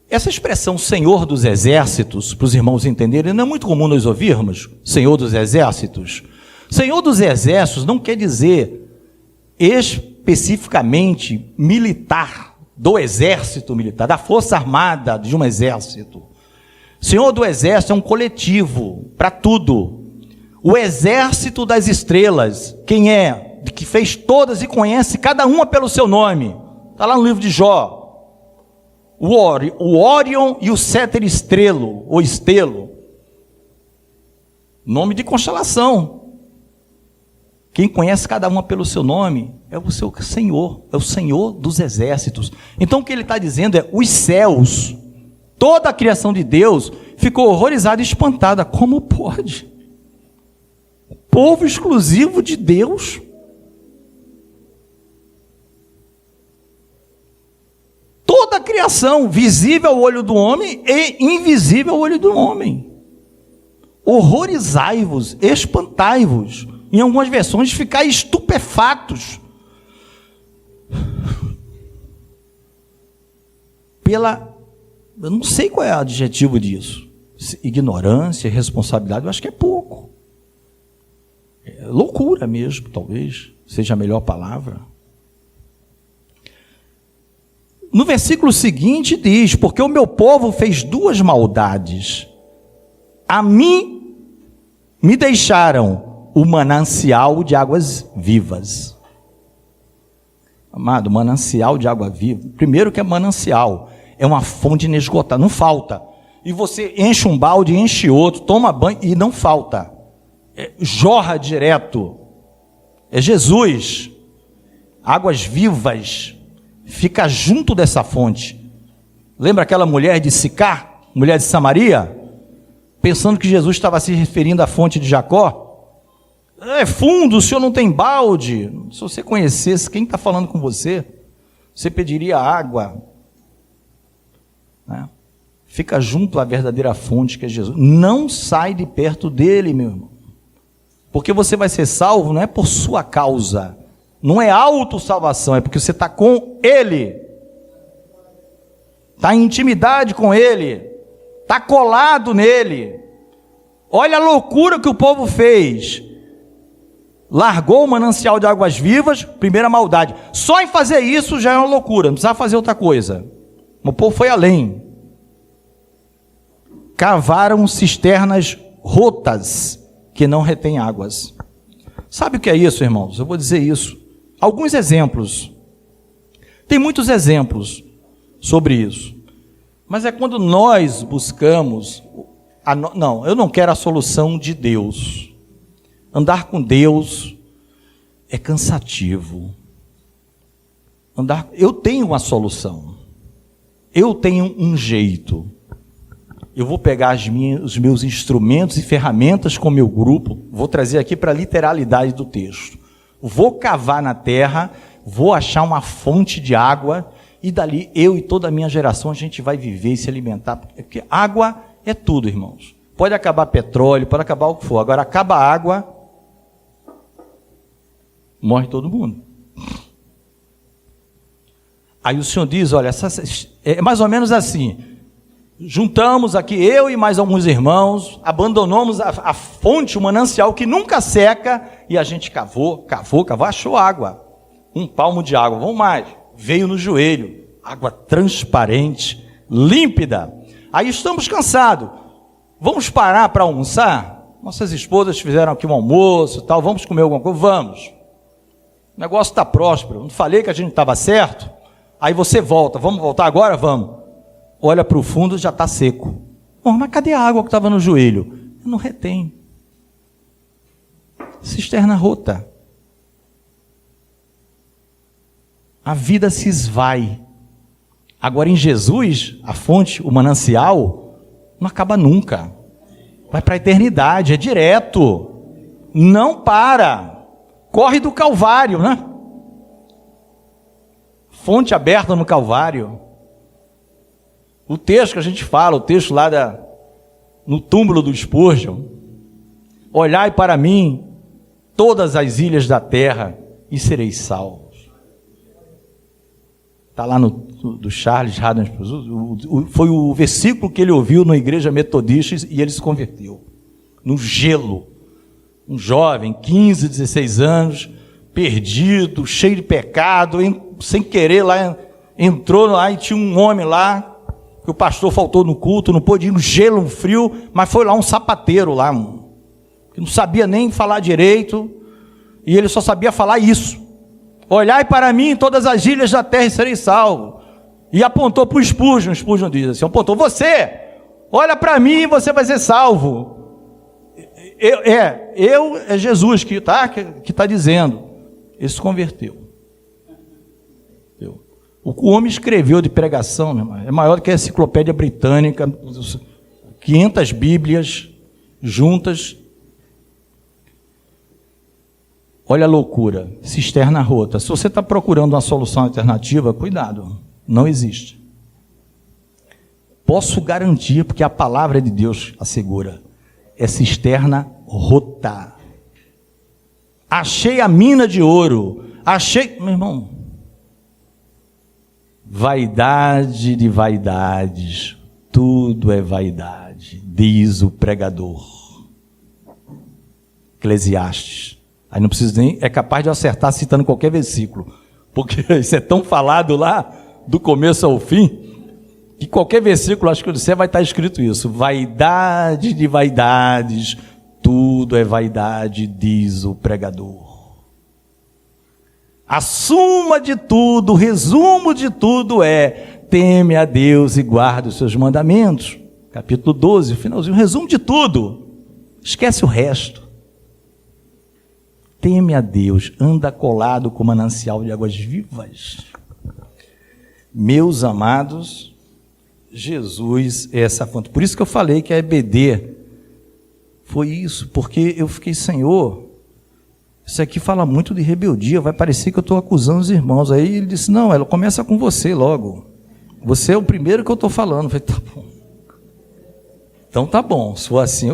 essa expressão Senhor dos Exércitos, para os irmãos entenderem, não é muito comum nós ouvirmos, Senhor dos Exércitos. Senhor dos Exércitos não quer dizer especificamente militar, do exército militar, da força armada de um exército. Senhor do Exército é um coletivo, para tudo. O exército das estrelas, quem é? Que fez todas e conhece cada uma pelo seu nome. Está lá no livro de Jó. O Órion e o Céter Estrelo, ou Estelo. Nome de constelação. Quem conhece cada uma pelo seu nome é o seu Senhor, é o Senhor dos Exércitos. Então o que ele está dizendo é, os céus, toda a criação de Deus ficou horrorizada e espantada. Como pode? Povo exclusivo de Deus. Toda a criação, visível ao olho do homem e invisível ao olho do homem. Horrorizai-vos, espantai-vos. Em algumas versões, ficai estupefatos. Eu não sei qual é o adjetivo disso. Ignorância, responsabilidade, eu acho que é pouco. É loucura mesmo, talvez seja a melhor palavra. No versículo seguinte diz: porque o meu povo fez duas maldades. A mim me deixaram o manancial de águas vivas. Amado, manancial de água viva. Primeiro que é manancial, é uma fonte inesgotável, não falta. E você enche um balde, enche outro, toma banho e não falta. Jorra direto. É Jesus. Águas vivas. Fica junto dessa fonte. Lembra aquela mulher de Sicar, mulher de Samaria? Pensando que Jesus estava se referindo à fonte de Jacó. É fundo, o senhor não tem balde. Se você conhecesse quem está falando com você, você pediria água. Né? Fica junto à verdadeira fonte que é Jesus. Não sai de perto dele, meu irmão. Porque você vai ser salvo não é por sua causa. Não é autossalvação, é porque você está com Ele. Está em intimidade com Ele. Está colado nele. Olha a loucura que o povo fez. Largou o manancial de águas vivas, primeira maldade. Só em fazer isso já é uma loucura, não precisava fazer outra coisa. O povo foi além. Cavaram cisternas rotas, que não retêm águas. Sabe o que é isso, irmãos? Eu vou dizer isso. Alguns exemplos. Tem muitos exemplos sobre isso. Mas é quando nós buscamos... Não, eu não quero a solução de Deus. Andar com Deus é cansativo. Eu tenho uma solução. Eu tenho um jeito. eu vou pegar os meus instrumentos e ferramentas com o meu grupo, vou trazer aqui para a literalidade do texto. Vou cavar na terra, vou achar uma fonte de água, e dali eu e toda a minha geração a gente vai viver e se alimentar, porque água é tudo, irmãos. Pode acabar petróleo, pode acabar o que for, agora acaba a água, morre todo mundo. Aí o Senhor diz, olha, é mais ou menos assim, juntamos aqui eu e mais alguns irmãos, abandonamos a fonte, o manancial que nunca seca, e a gente cavou, achou água, 1 palmo de água, vamos mais, veio no joelho, água transparente, límpida. Aí estamos cansados, vamos parar para almoçar? Nossas esposas fizeram aqui um almoço, tal, vamos comer alguma coisa? Vamos. O negócio está próspero, não falei que a gente estava certo? Aí você volta, vamos voltar agora? Vamos. Olha para o fundo, já está seco. Bom, mas cadê a água que estava no joelho? Não retém. Cisterna rota. A vida se esvai. Agora em Jesus, a fonte, o manancial, não acaba nunca. Vai para a eternidade, é direto. Não para. Corre do Calvário, né? Fonte aberta no Calvário. O texto que a gente fala, o texto lá no túmulo do Spurgeon. Olhai para mim, todas as ilhas da terra, e sereis salvos. Está lá do Charles Haddon Spurgeon. Foi o versículo que ele ouviu na igreja metodista e ele se converteu. No gelo. Um jovem, 15, 16 anos, perdido, cheio de pecado, sem querer lá, entrou lá e tinha um homem lá, que o pastor faltou no culto, não pôde ir no gelo, no frio, mas foi lá um sapateiro lá, que não sabia nem falar direito, e ele só sabia falar isso. Olhai para mim, todas as ilhas da terra, e serei salvo. E apontou para o Spurgeon. Spurgeon diz assim, apontou, você, olha para mim e você vai ser salvo. É Jesus que está dizendo. Ele se converteu. O que o homem escreveu de pregação, meu irmão, é maior do que a enciclopédia britânica, 500 bíblias juntas. Olha a loucura, cisterna rota. Se você está procurando uma solução alternativa, cuidado, não existe. Posso garantir, porque a palavra de Deus assegura, é cisterna rota. Achei a mina de ouro, meu irmão, vaidade de vaidades, tudo é vaidade, diz o pregador. Eclesiastes. Aí não precisa nem, é capaz de acertar citando qualquer versículo, porque isso é tão falado lá, do começo ao fim, que qualquer versículo, acho que você vai estar escrito isso, vaidade de vaidades, tudo é vaidade, diz o pregador. A suma de tudo, o resumo de tudo é, teme a Deus e guarda os seus mandamentos. Capítulo 12, finalzinho, o resumo de tudo. Esquece o resto. Teme a Deus, anda colado com o manancial de águas vivas. Meus amados, Jesus é essa fonte. Por isso que eu falei que a EBD foi isso, porque eu fiquei, Senhor, isso aqui fala muito de rebeldia, vai parecer que eu estou acusando os irmãos. Aí ele disse, não, ela começa com você logo. Você é o primeiro que eu estou falando. Eu falei, tá bom. Então tá bom, se for assim,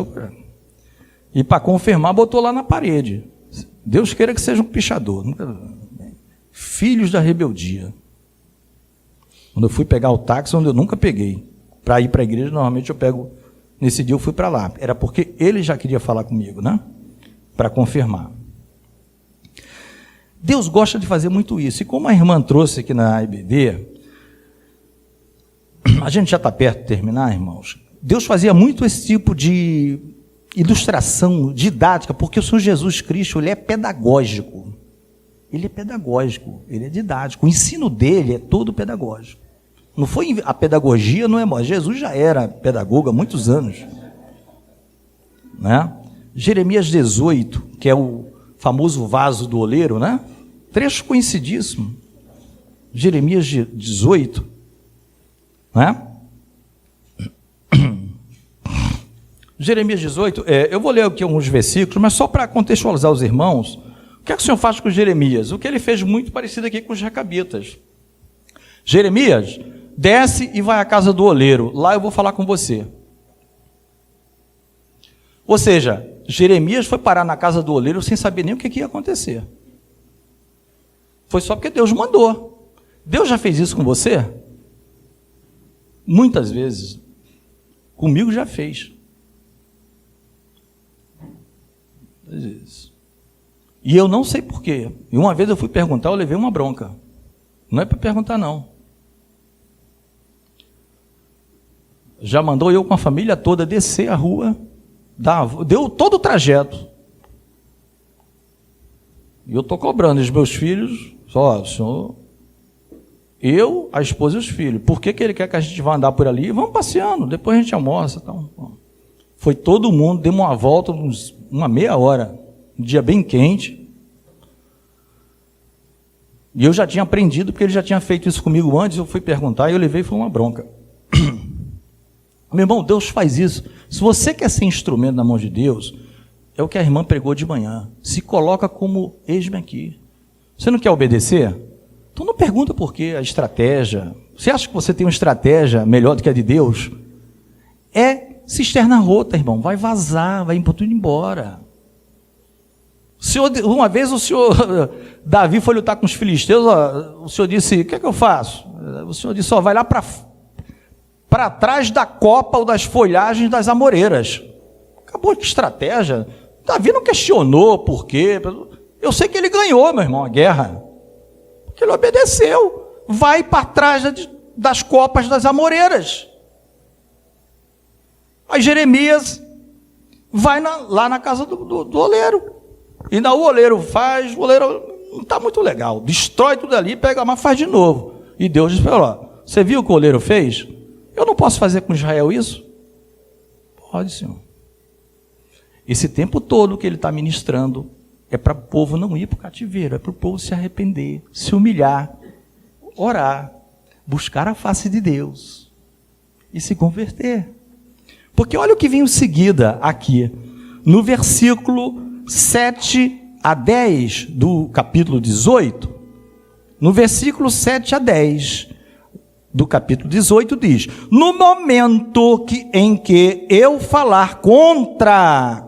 E para confirmar, botou lá na parede. Deus queira que seja um pichador. Filhos da rebeldia. Quando eu fui pegar o táxi, onde eu nunca peguei, para ir para a igreja, normalmente eu pego, nesse dia eu fui para lá. Era porque ele já queria falar comigo, né? Para confirmar. Deus gosta de fazer muito isso. E como a irmã trouxe aqui na IBD, a gente já está perto de terminar, irmãos. Deus fazia muito esse tipo de ilustração didática, porque o Senhor Jesus Cristo, ele é pedagógico. Ele é pedagógico, ele é didático. O ensino dele é todo pedagógico. Não foi a pedagogia, não é. Jesus já era pedagogo há muitos anos. Né? Jeremias 18, que é o famoso vaso do oleiro, né? Trecho conhecidíssimo. Jeremias 18, né? Jeremias 18, eu vou ler aqui alguns versículos, mas só para contextualizar os irmãos, o que é que o Senhor faz com Jeremias? O que ele fez muito parecido aqui com os recabitas. Jeremias desce e vai à casa do oleiro, lá eu vou falar com você. Ou seja, Jeremias foi parar na casa do oleiro sem saber nem o que ia acontecer. Foi só porque Deus mandou. Deus já fez isso com você? Muitas vezes. Comigo já fez. Às vezes. E eu não sei porquê. E uma vez eu fui perguntar, eu levei uma bronca. Não é para perguntar, não. Já mandou eu com a família toda descer a rua, deu todo o trajeto. E eu estou cobrando os meus filhos, senhor, eu, a esposa e os filhos. Por que ele quer que a gente vá andar por ali? Vamos passeando, depois a gente almoça. Então. Foi todo mundo, demos uma volta, uma meia hora, um dia bem quente. E eu já tinha aprendido, porque ele já tinha feito isso comigo antes, eu fui perguntar e eu levei e foi uma bronca. Meu irmão, Deus faz isso. Se você quer ser instrumento na mão de Deus, é o que a irmã pregou de manhã. Se coloca como, eis-me aqui. Você não quer obedecer? Então não pergunta por quê, a estratégia. Você acha que você tem uma estratégia melhor do que a de Deus? É cisterna rota, irmão. Vai vazar, vai tudo embora. Uma vez o senhor Davi foi lutar com os filisteus, o senhor disse, o que é que eu faço? O senhor disse, vai lá para trás da copa ou das folhagens das amoreiras. Acabou, que estratégia. Davi não questionou por quê. Eu sei que ele ganhou, meu irmão, a guerra. Porque ele obedeceu. Vai para trás das copas das amoreiras. Aí Jeremias vai lá na casa do oleiro. E o oleiro faz, o oleiro não está muito legal. Destrói tudo ali, pega, mas faz de novo. E Deus disse, você viu o que o oleiro fez? Eu não posso fazer com Israel isso? Pode, Senhor. Esse tempo todo que ele está ministrando é para o povo não ir para o cativeiro, é para o povo se arrepender, se humilhar, orar, buscar a face de Deus e se converter. Porque olha o que vem em seguida aqui, no versículo 7 a 10 do capítulo 18, no versículo 7 a 10 do capítulo 18 diz, no momento em que eu falar contra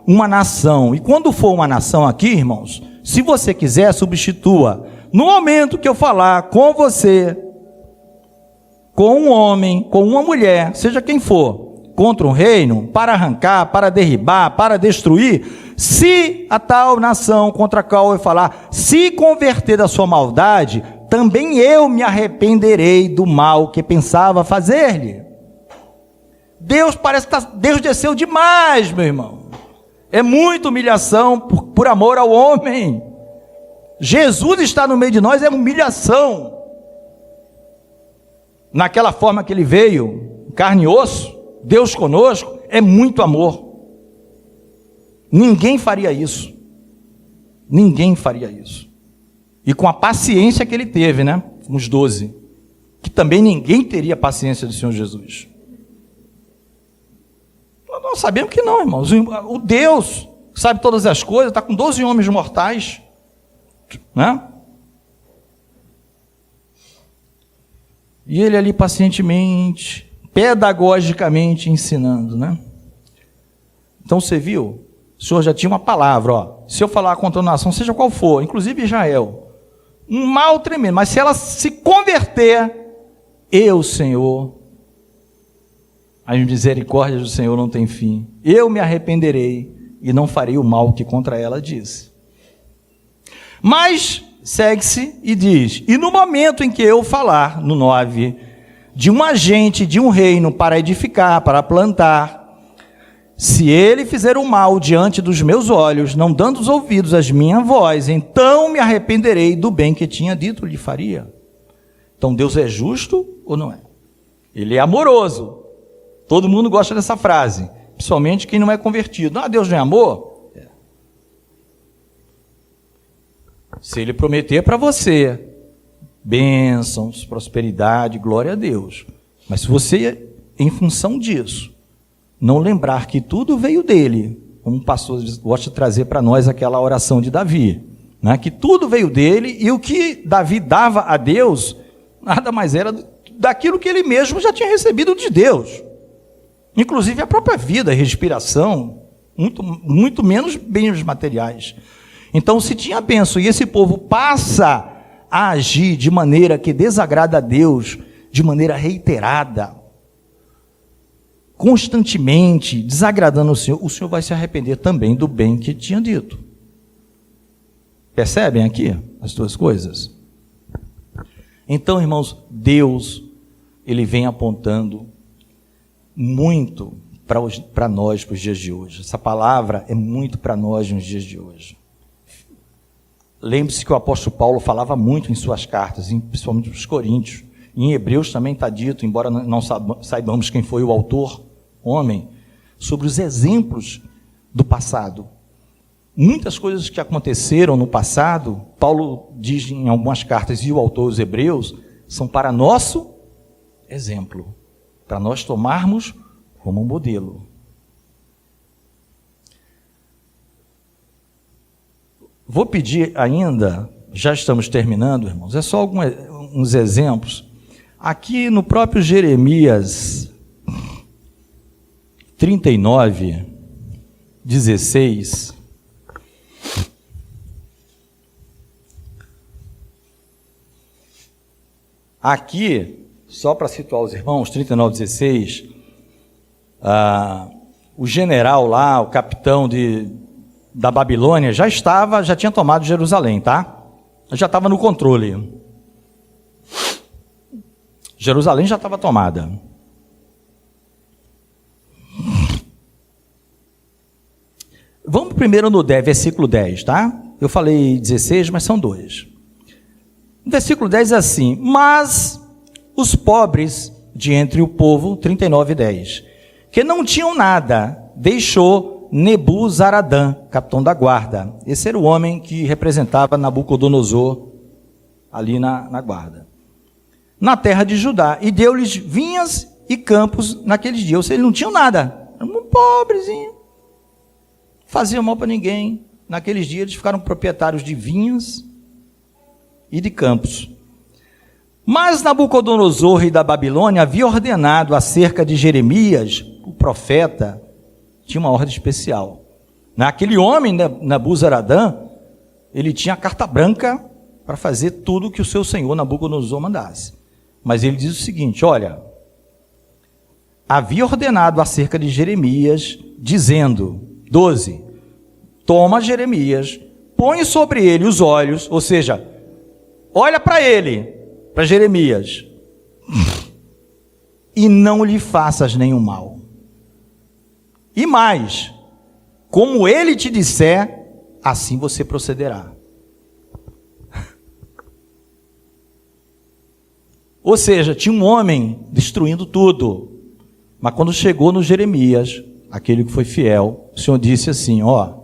uma nação, e quando for uma nação aqui, irmãos, se você quiser, substitua, no momento que eu falar com você, com um homem, com uma mulher, seja quem for, contra um reino, para arrancar, para derribar, para destruir, se a tal nação contra a qual eu falar, se converter da sua maldade, também eu me arrependerei do mal que pensava fazer-lhe. Deus Deus desceu demais, meu irmão. É muita humilhação por amor ao homem. Jesus está no meio de nós, é humilhação. Naquela forma que ele veio, carne e osso, Deus conosco, é muito amor. Ninguém faria isso. Ninguém faria isso. E com a paciência que ele teve, né? Com os 12. Que também ninguém teria paciência do Senhor Jesus. Nós sabemos que não, irmãos. O Deus que sabe todas as coisas, está com 12 homens mortais, né? E ele ali pacientemente, pedagogicamente ensinando, né? Então você viu? O Senhor já tinha uma palavra, se eu falar contra a nação, seja qual for, inclusive Israel, um mal tremendo, mas se ela se converter, eu, Senhor, as misericórdias do Senhor não têm fim, eu me arrependerei e não farei o mal que contra ela disse. Mas segue-se e diz, e no momento em que eu falar, no 9, de um agente de um reino para edificar, para plantar, se ele fizer o mal diante dos meus olhos, não dando os ouvidos às minha voz, então me arrependerei do bem que tinha dito lhe faria. Então Deus é justo ou não é? Ele é amoroso. Todo mundo gosta dessa frase, principalmente quem não é convertido. Deus não é amor? É. Se ele prometer para você bênçãos, prosperidade, glória a Deus. Mas se você, em função disso, não lembrar que tudo veio dele, como o pastor gosta de trazer para nós aquela oração de Davi, né? Que tudo veio dele, e o que Davi dava a Deus, nada mais era daquilo que ele mesmo já tinha recebido de Deus, inclusive a própria vida, a respiração, muito menos bens materiais. Então, se tinha bênção e esse povo passa a agir de maneira que desagrada a Deus, de maneira reiterada, constantemente, desagradando o Senhor vai se arrepender também do bem que tinha dito. Percebem aqui as duas coisas? Então, irmãos, Deus, Ele vem apontando muito para nós, para os dias de hoje. Essa palavra é muito para nós nos dias de hoje. Lembre-se que o apóstolo Paulo falava muito em suas cartas, principalmente para os Coríntios. Em Hebreus também está dito, embora não saibamos quem foi o autor, homem, sobre os exemplos do passado. Muitas coisas que aconteceram no passado, Paulo diz em algumas cartas, e o autor, os Hebreus, são para nosso exemplo, para nós tomarmos como modelo. Vou pedir ainda, já estamos terminando, irmãos, é só uns exemplos. Aqui no próprio Jeremias 39, 16, aqui, só para situar os irmãos, 39, 16, o general lá, o capitão da Babilônia, já tinha tomado Jerusalém, tá? Já estava no controle. Jerusalém já estava tomada. Vamos primeiro no 10, versículo 10, tá? Eu falei 16, mas são dois. No versículo 10 é assim: mas os pobres de entre o povo, 39, 10, que não tinham nada, deixou Nebuzaradã, capitão da guarda. Esse era o homem que representava Nabucodonosor ali na guarda, na terra de Judá, e deu-lhes vinhas e campos naqueles dias. Ou seja, eles não tinham nada, eram pobrezinhos, faziam mal para ninguém. Naqueles dias eles ficaram proprietários de vinhas e de campos. Mas Nabucodonosor, rei da Babilônia, havia ordenado acerca de Jeremias, o profeta, tinha uma ordem especial. Aquele homem, Nebuzaradã, ele tinha a carta branca para fazer tudo o que o seu senhor Nabucodonosor mandasse. Mas ele diz o seguinte: olha, havia ordenado acerca de Jeremias, dizendo, 12, toma Jeremias, põe sobre ele os olhos, ou seja, olha para ele, para Jeremias, e não lhe faças nenhum mal. E mais, como ele te disser, assim você procederá. Ou seja, tinha um homem destruindo tudo, mas quando chegou no Jeremias, aquele que foi fiel, o Senhor disse assim: ó,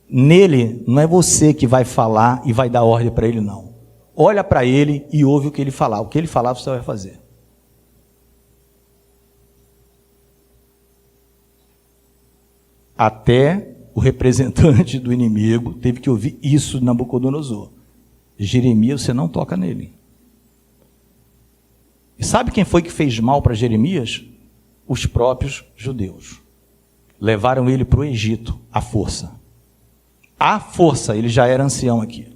nele não é você que vai falar e vai dar ordem para ele, não. Olha para ele e ouve o que ele falar. O que ele falar você vai fazer. Até o representante do inimigo teve que ouvir isso de Nabucodonosor. Jeremias, você não toca nele. E sabe quem foi que fez mal para Jeremias? Os próprios judeus. Levaram ele para o Egito, à força. À força, ele já era ancião aqui.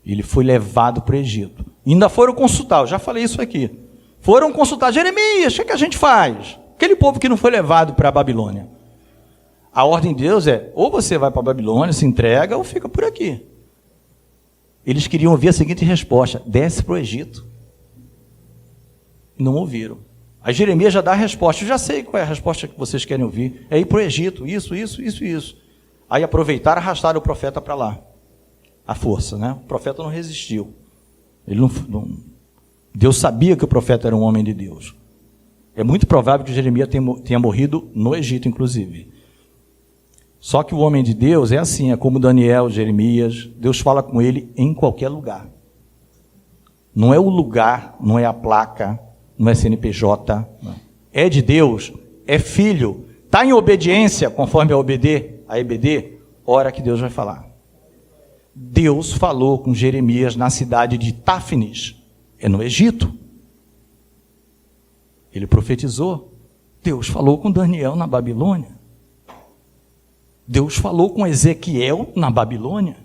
Ele foi levado para o Egito. E ainda foram consultar, eu já falei isso aqui. Foram consultar: Jeremias, o que a gente faz? Aquele povo que não foi levado para a Babilônia. A ordem de Deus é: ou você vai para a Babilônia, se entrega, ou fica por aqui. Eles queriam ouvir a seguinte resposta: desce para o Egito. Não ouviram. Aí Jeremias já dá a resposta: eu já sei qual é a resposta que vocês querem ouvir. É ir para o Egito, isso. Aí aproveitaram e arrastaram o profeta para lá. A força, né? O profeta não resistiu. Deus sabia que o profeta era um homem de Deus. É muito provável que Jeremias tenha morrido no Egito, inclusive. Só que o homem de Deus é assim, é como Daniel, Jeremias. Deus fala com ele em qualquer lugar. Não é o lugar, não é a placa, não é CNPJ. Não. é de Deus, é filho, está em obediência, conforme a EBD, hora que Deus vai falar. Deus falou com Jeremias na cidade de Táfnis, no Egito. Ele profetizou. Deus falou com Daniel na Babilônia. Deus falou com Ezequiel na Babilônia.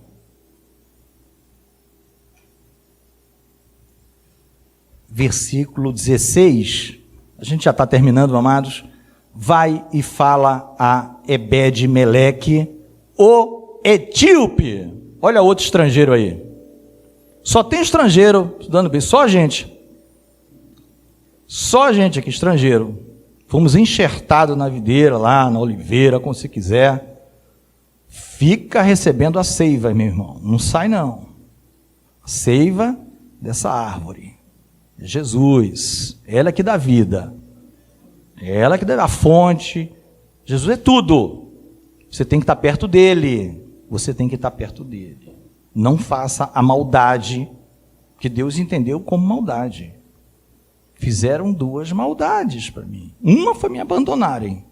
Versículo 16, a gente já está terminando, amados. Vai e fala a Ebed-Meleque, o etíope. Olha outro estrangeiro aí. Só tem estrangeiro, dando bem, só a gente. Só a gente aqui, estrangeiro. Fomos enxertados na videira, lá na oliveira, como você quiser. Fica recebendo a seiva, meu irmão. Não sai, não. A seiva dessa árvore. Jesus. Ela que dá vida. Ela que dá a fonte. Jesus é tudo. Você tem que estar perto dele. Você tem que estar perto dele. Não faça a maldade que Deus entendeu como maldade. Fizeram 2 maldades para mim. Uma foi me abandonarem.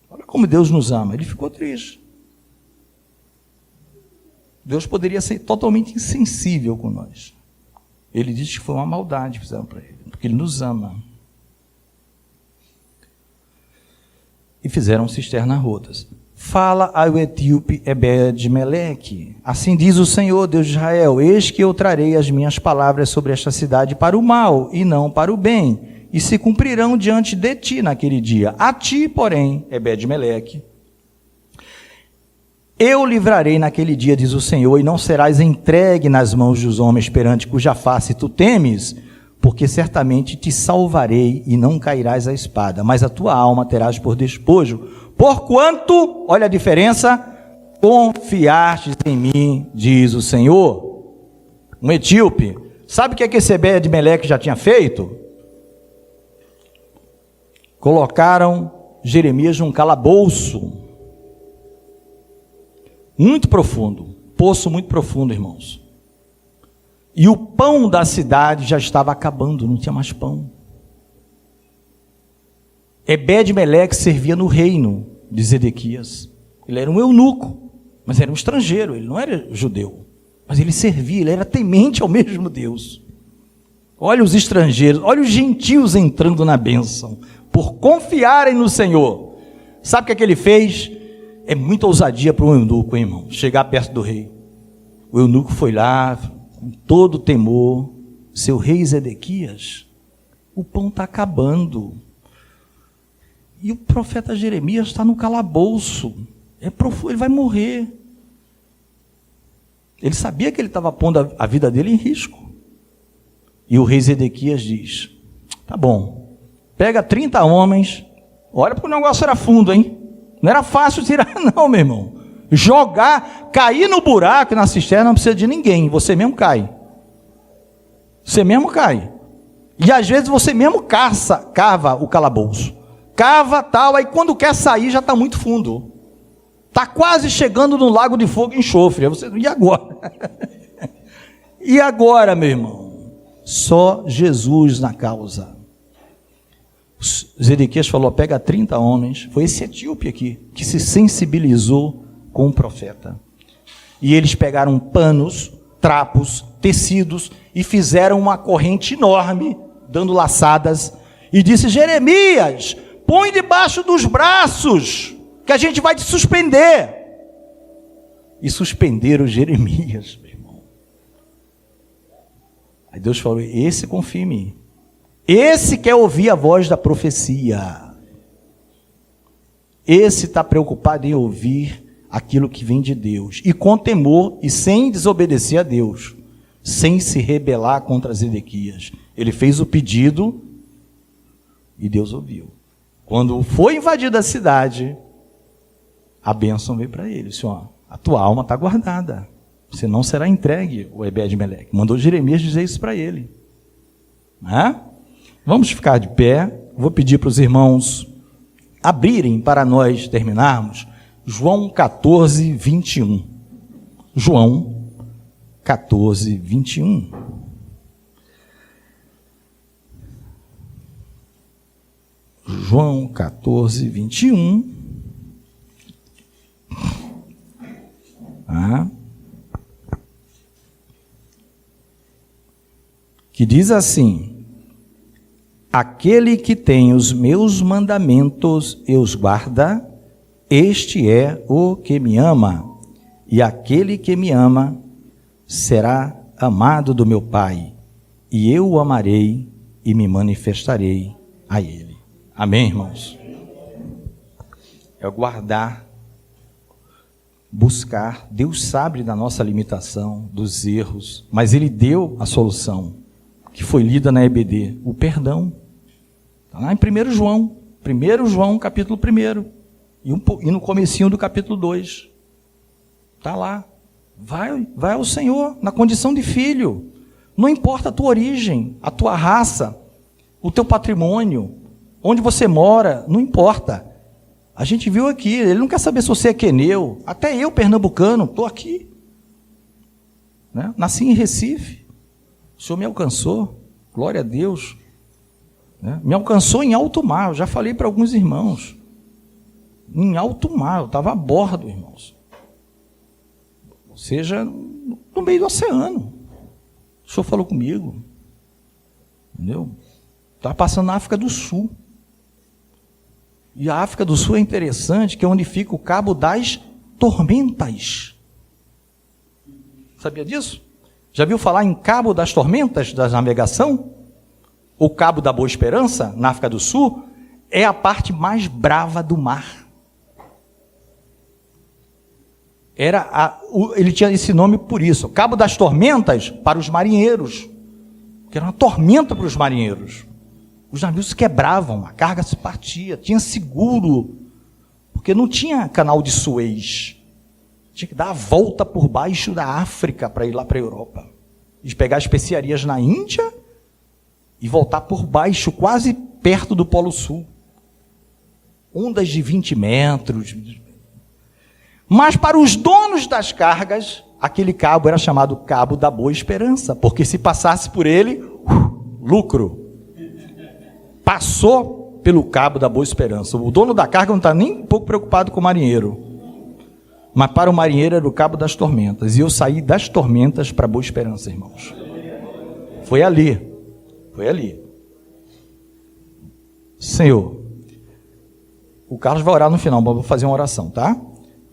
Olha como Deus nos ama. Ele ficou triste. Deus poderia ser totalmente insensível com nós. Ele disse que foi uma maldade que fizeram para ele, porque ele nos ama. E fizeram cisternas rotas. Fala ao etíope Ebed-Meleque, assim diz o Senhor, Deus de Israel, eis que eu trarei as minhas palavras sobre esta cidade para o mal e não para o bem, e se cumprirão diante de ti naquele dia. A ti, porém, Ebed-Meleque, eu livrarei naquele dia, diz o Senhor, e não serás entregue nas mãos dos homens perante cuja face tu temes, porque certamente te salvarei e não cairás à espada, mas a tua alma terás por despojo, porquanto, olha a diferença, confiastes em mim, diz o Senhor. Um etíope, sabe o que esse Ebed-Meleque já tinha feito? Colocaram Jeremias num calabouço, muito profundo, poço muito profundo, irmãos. E o pão da cidade já estava acabando, não tinha mais pão. Ebed-Meleque servia no reino de Zedequias. Ele era um eunuco, mas era um estrangeiro, ele não era judeu. Mas ele servia, ele era temente ao mesmo Deus. Olha os estrangeiros, olha os gentios entrando na bênção, por confiarem no Senhor. Sabe o que ele fez? É muita ousadia para um eunuco, hein, irmão, chegar perto do rei. O eunuco foi lá, com todo temor, seu rei Zedequias, o pão está acabando. E o profeta Jeremias está no calabouço, ele vai morrer. Ele sabia que ele estava pondo a vida dele em risco. E o rei Zedequias diz, tá bom, pega 30 homens, olha porque o negócio era fundo, hein? Não era fácil tirar não, meu irmão. Jogar, cair no buraco, na cisterna, não precisa de ninguém, você mesmo cai. Você mesmo cai. E às vezes você mesmo cava o calabouço. Cava tal, aí quando quer sair já está muito fundo. Está quase chegando no lago de fogo e enxofre. Você, e agora? E agora, meu irmão? Só Jesus na causa. Zedequias falou, pega 30 homens. Foi esse etíope aqui, que se sensibilizou com o profeta. E eles pegaram panos, trapos, tecidos, e fizeram uma corrente enorme, dando laçadas, e disse, Jeremias, põe debaixo dos braços, que a gente vai te suspender. E suspenderam Jeremias, meu irmão. Aí Deus falou, esse confia em mim. Esse quer ouvir a voz da profecia. Esse está preocupado em ouvir aquilo que vem de Deus. E com temor e sem desobedecer a Deus. Sem se rebelar contra Zedequias. Ele fez o pedido e Deus ouviu. Quando foi invadida a cidade, a bênção veio para ele. Senhor, a tua alma está guardada. Você não será entregue, o Ebed-Meleque. Mandou Jeremias dizer isso para ele. Vamos ficar de pé. Vou pedir para os irmãos abrirem para nós terminarmos. João 14, 21. João 14, 21. João 14, 21. Que diz assim: aquele que tem os meus mandamentos e os guarda, este é o que me ama, e aquele que me ama será amado do meu Pai, e eu o amarei e me manifestarei a ele. Amém, irmãos? É guardar, buscar. Deus sabe da nossa limitação, dos erros, mas Ele deu a solução, que foi lida na EBD, o perdão. Está lá em 1 João, capítulo 1, e no comecinho do capítulo 2. Está lá. Vai ao Senhor, na condição de filho. Não importa a tua origem, a tua raça, o teu patrimônio, onde você mora, não importa. A gente viu aqui, ele não quer saber se você é queneu. Até eu, pernambucano, estou aqui. Né? Nasci em Recife. O Senhor me alcançou. Glória a Deus. Né? Me alcançou em alto mar. Eu já falei para alguns irmãos. Em alto mar. Eu estava a bordo, irmãos. Ou seja, no meio do oceano. O Senhor falou comigo. Entendeu? Estava passando na África do Sul. E a África do Sul é interessante, que é onde fica o Cabo das Tormentas. Sabia disso? Já viu falar em Cabo das Tormentas da navegação? O Cabo da Boa Esperança, na África do Sul, é a parte mais brava do mar. Ele tinha esse nome por isso, Cabo das Tormentas para os marinheiros, que era uma tormenta para os marinheiros. Os navios se quebravam, a carga se partia, tinha seguro, porque não tinha canal de Suez. Tinha que dar a volta por baixo da África para ir lá para a Europa. E pegar especiarias na Índia e voltar por baixo, quase perto do Polo Sul. Ondas de 20 metros. Mas para os donos das cargas, aquele cabo era chamado Cabo da Boa Esperança, porque se passasse por ele, lucro. Passou pelo Cabo da Boa Esperança. O dono da carga não está nem um pouco preocupado com o marinheiro. Mas para o marinheiro era o Cabo das Tormentas. E eu saí das tormentas para a Boa Esperança, irmãos. Foi ali. Senhor, o Carlos vai orar no final, mas vou fazer uma oração, tá?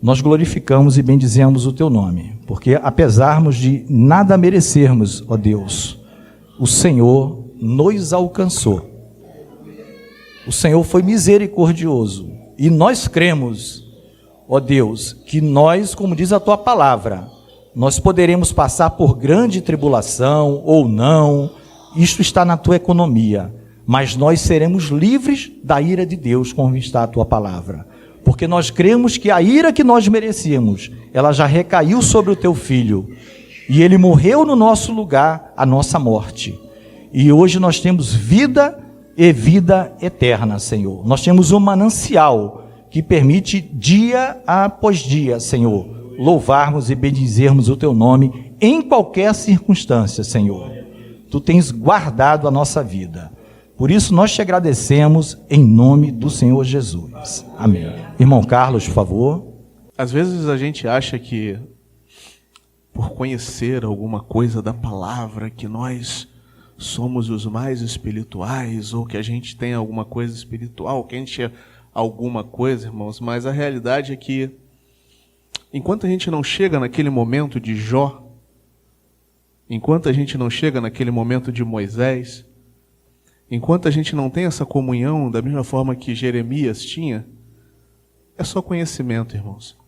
Nós glorificamos e bendizemos o teu nome, porque apesarmos de nada merecermos, ó Deus, o Senhor nos alcançou. O Senhor foi misericordioso. E nós cremos, ó Deus, que nós, como diz a tua palavra, nós poderemos passar por grande tribulação ou não, isto está na tua economia, mas nós seremos livres da ira de Deus, como está a tua palavra. Porque nós cremos que a ira que nós merecíamos, ela já recaiu sobre o teu filho, e ele morreu no nosso lugar, a nossa morte. E hoje nós temos vida e vida eterna, Senhor. Nós temos um manancial que permite dia após dia, Senhor, louvarmos e bendizermos o teu nome em qualquer circunstância, Senhor. Tu tens guardado a nossa vida. Por isso nós te agradecemos em nome do Senhor Jesus. Amém. Irmão Carlos, por favor. Às vezes a gente acha que por conhecer alguma coisa da palavra que nós somos os mais espirituais, ou que a gente tem alguma coisa espiritual, que a gente é alguma coisa, irmãos, mas a realidade é que enquanto a gente não chega naquele momento de Jó, enquanto a gente não chega naquele momento de Moisés, enquanto a gente não tem essa comunhão da mesma forma que Jeremias tinha, é só conhecimento, irmãos.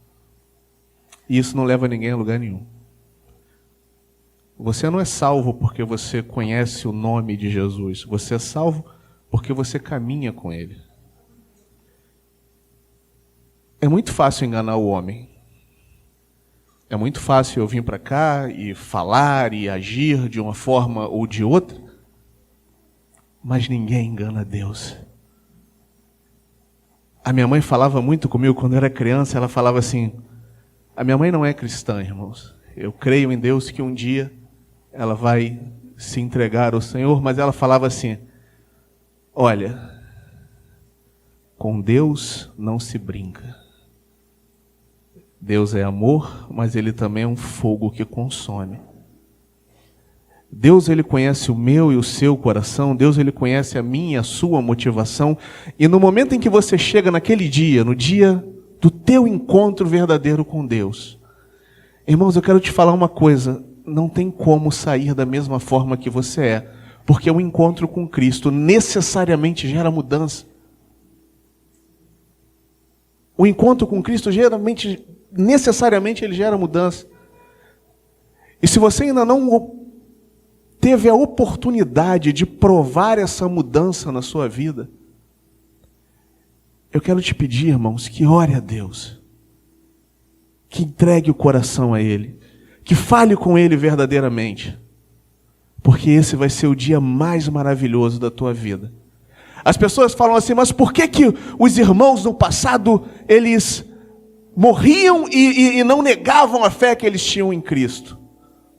E isso não leva ninguém a lugar nenhum. Você não é salvo porque você conhece o nome de Jesus. Você é salvo porque você caminha com Ele. É muito fácil enganar o homem. É muito fácil eu vir para cá e falar e agir de uma forma ou de outra. Mas ninguém engana Deus. A minha mãe falava muito comigo quando eu era criança. Ela falava assim, a minha mãe não é cristã, irmãos. Eu creio em Deus que um dia ela vai se entregar ao Senhor, mas ela falava assim, olha, Com Deus não se brinca. Deus é amor, mas Ele também é um fogo que consome. Deus, Ele conhece o meu e o seu coração. Deus, Ele conhece a minha e a sua motivação. E no momento em que você chega naquele dia, no dia do teu encontro verdadeiro com Deus, irmãos, eu quero te falar uma coisa. Não tem como sair da mesma forma que você é. Porque o encontro com Cristo necessariamente gera mudança. O encontro com Cristo necessariamente ele gera mudança. E se você ainda não teve a oportunidade de provar essa mudança na sua vida, eu quero te pedir, irmãos, que ore a Deus, que entregue o coração a Ele, que fale com Ele verdadeiramente, porque esse vai ser o dia mais maravilhoso da tua vida. As pessoas falam assim, mas por que os irmãos no passado, eles morriam e não negavam a fé que eles tinham em Cristo?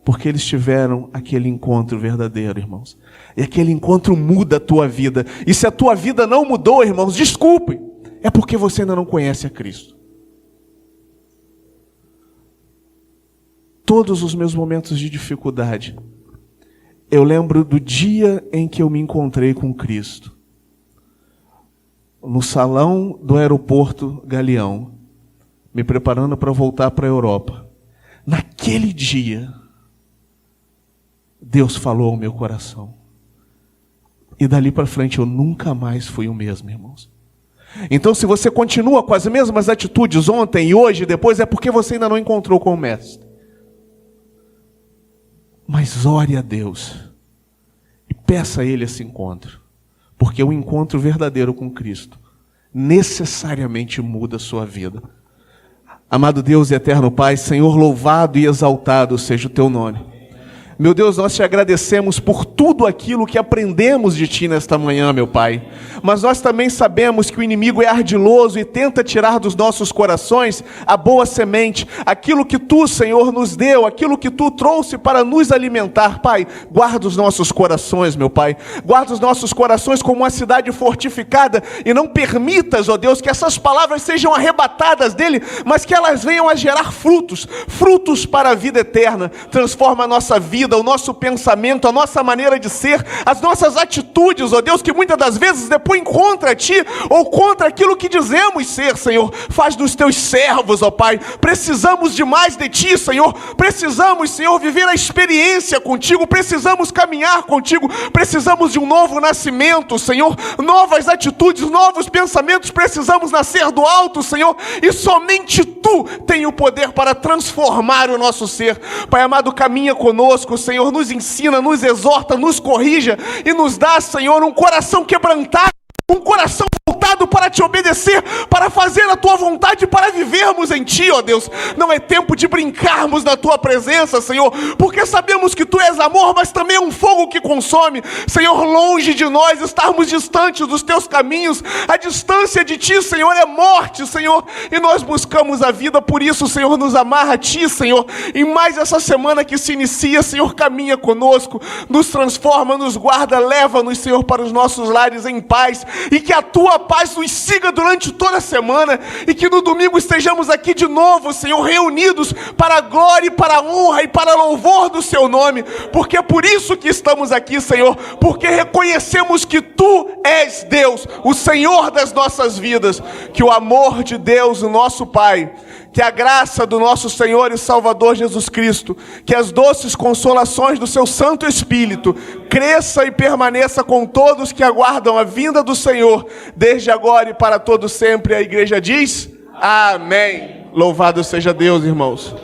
Porque eles tiveram aquele encontro verdadeiro, irmãos. E aquele encontro muda a tua vida. E se a tua vida não mudou, irmãos, desculpe, é porque você ainda não conhece a Cristo. Todos os meus momentos de dificuldade, eu lembro do dia em que eu me encontrei com Cristo. No salão do aeroporto Galeão, me preparando para voltar para a Europa. Naquele dia, Deus falou ao meu coração. E dali para frente eu nunca mais fui o mesmo, irmãos. Então, se você continua com as mesmas atitudes ontem e hoje e depois, é porque você ainda não encontrou com o Mestre. Mas ore a Deus e peça a Ele esse encontro. Porque o encontro verdadeiro com Cristo necessariamente muda a sua vida. Amado Deus e eterno Pai, Senhor, louvado e exaltado seja o Teu nome. Meu Deus, nós te agradecemos por tudo aquilo que aprendemos de Ti nesta manhã, meu Pai. Mas nós também sabemos que o inimigo é ardiloso e tenta tirar dos nossos corações a boa semente, aquilo que Tu, Senhor, nos deu, aquilo que Tu trouxe para nos alimentar. Pai, guarda os nossos corações, meu Pai. Guarda os nossos corações como uma cidade fortificada e não permitas, ó Deus, que essas palavras sejam arrebatadas dele, mas que elas venham a gerar frutos, frutos para a vida eterna. Transforma a nossa vida, o nosso pensamento, a nossa maneira de ser, as nossas atitudes, ó Deus, que muitas das vezes depois contra Ti ou contra aquilo que dizemos ser, Senhor. Faz dos Teus servos, ó Pai. Precisamos de mais de Ti, Senhor. Precisamos, Senhor, viver a experiência contigo. Precisamos caminhar contigo. Precisamos de um novo nascimento, Senhor. Novas atitudes, novos pensamentos. Precisamos nascer do alto, Senhor. E somente Tu tem o poder para transformar o nosso ser. Pai amado, caminha conosco, Senhor, nos ensina, nos exorta, nos corrija e nos dá, Senhor, um coração quebrantado, um coração voltado para Te obedecer, para fazer a Tua vontade, para vivermos em Ti, ó Deus. Não é tempo de brincarmos na Tua presença, Senhor, porque sabemos que Tu és amor, mas também é um fogo que consome. Senhor, longe de nós estarmos distantes dos Teus caminhos, a distância de Ti, Senhor, é morte, Senhor, e nós buscamos a vida. Por isso, Senhor, nos amarra a Ti, Senhor, e mais essa semana que se inicia, Senhor, caminha conosco, nos transforma, nos guarda, leva-nos, Senhor, para os nossos lares em paz, e que a Tua paz nos siga durante toda a semana, e que no domingo estejamos aqui de novo, Senhor, reunidos para a glória e para a honra e para louvor do Seu nome, porque é por isso que estamos aqui, Senhor, porque reconhecemos que Tu és Deus, o Senhor das nossas vidas. Que o amor de Deus, o nosso Pai, que a graça do nosso Senhor e Salvador Jesus Cristo, que as doces consolações do Seu Santo Espírito cresça e permaneça com todos que aguardam a vinda do Senhor, desde agora e para todo sempre. A igreja diz: amém. Louvado seja Deus, irmãos.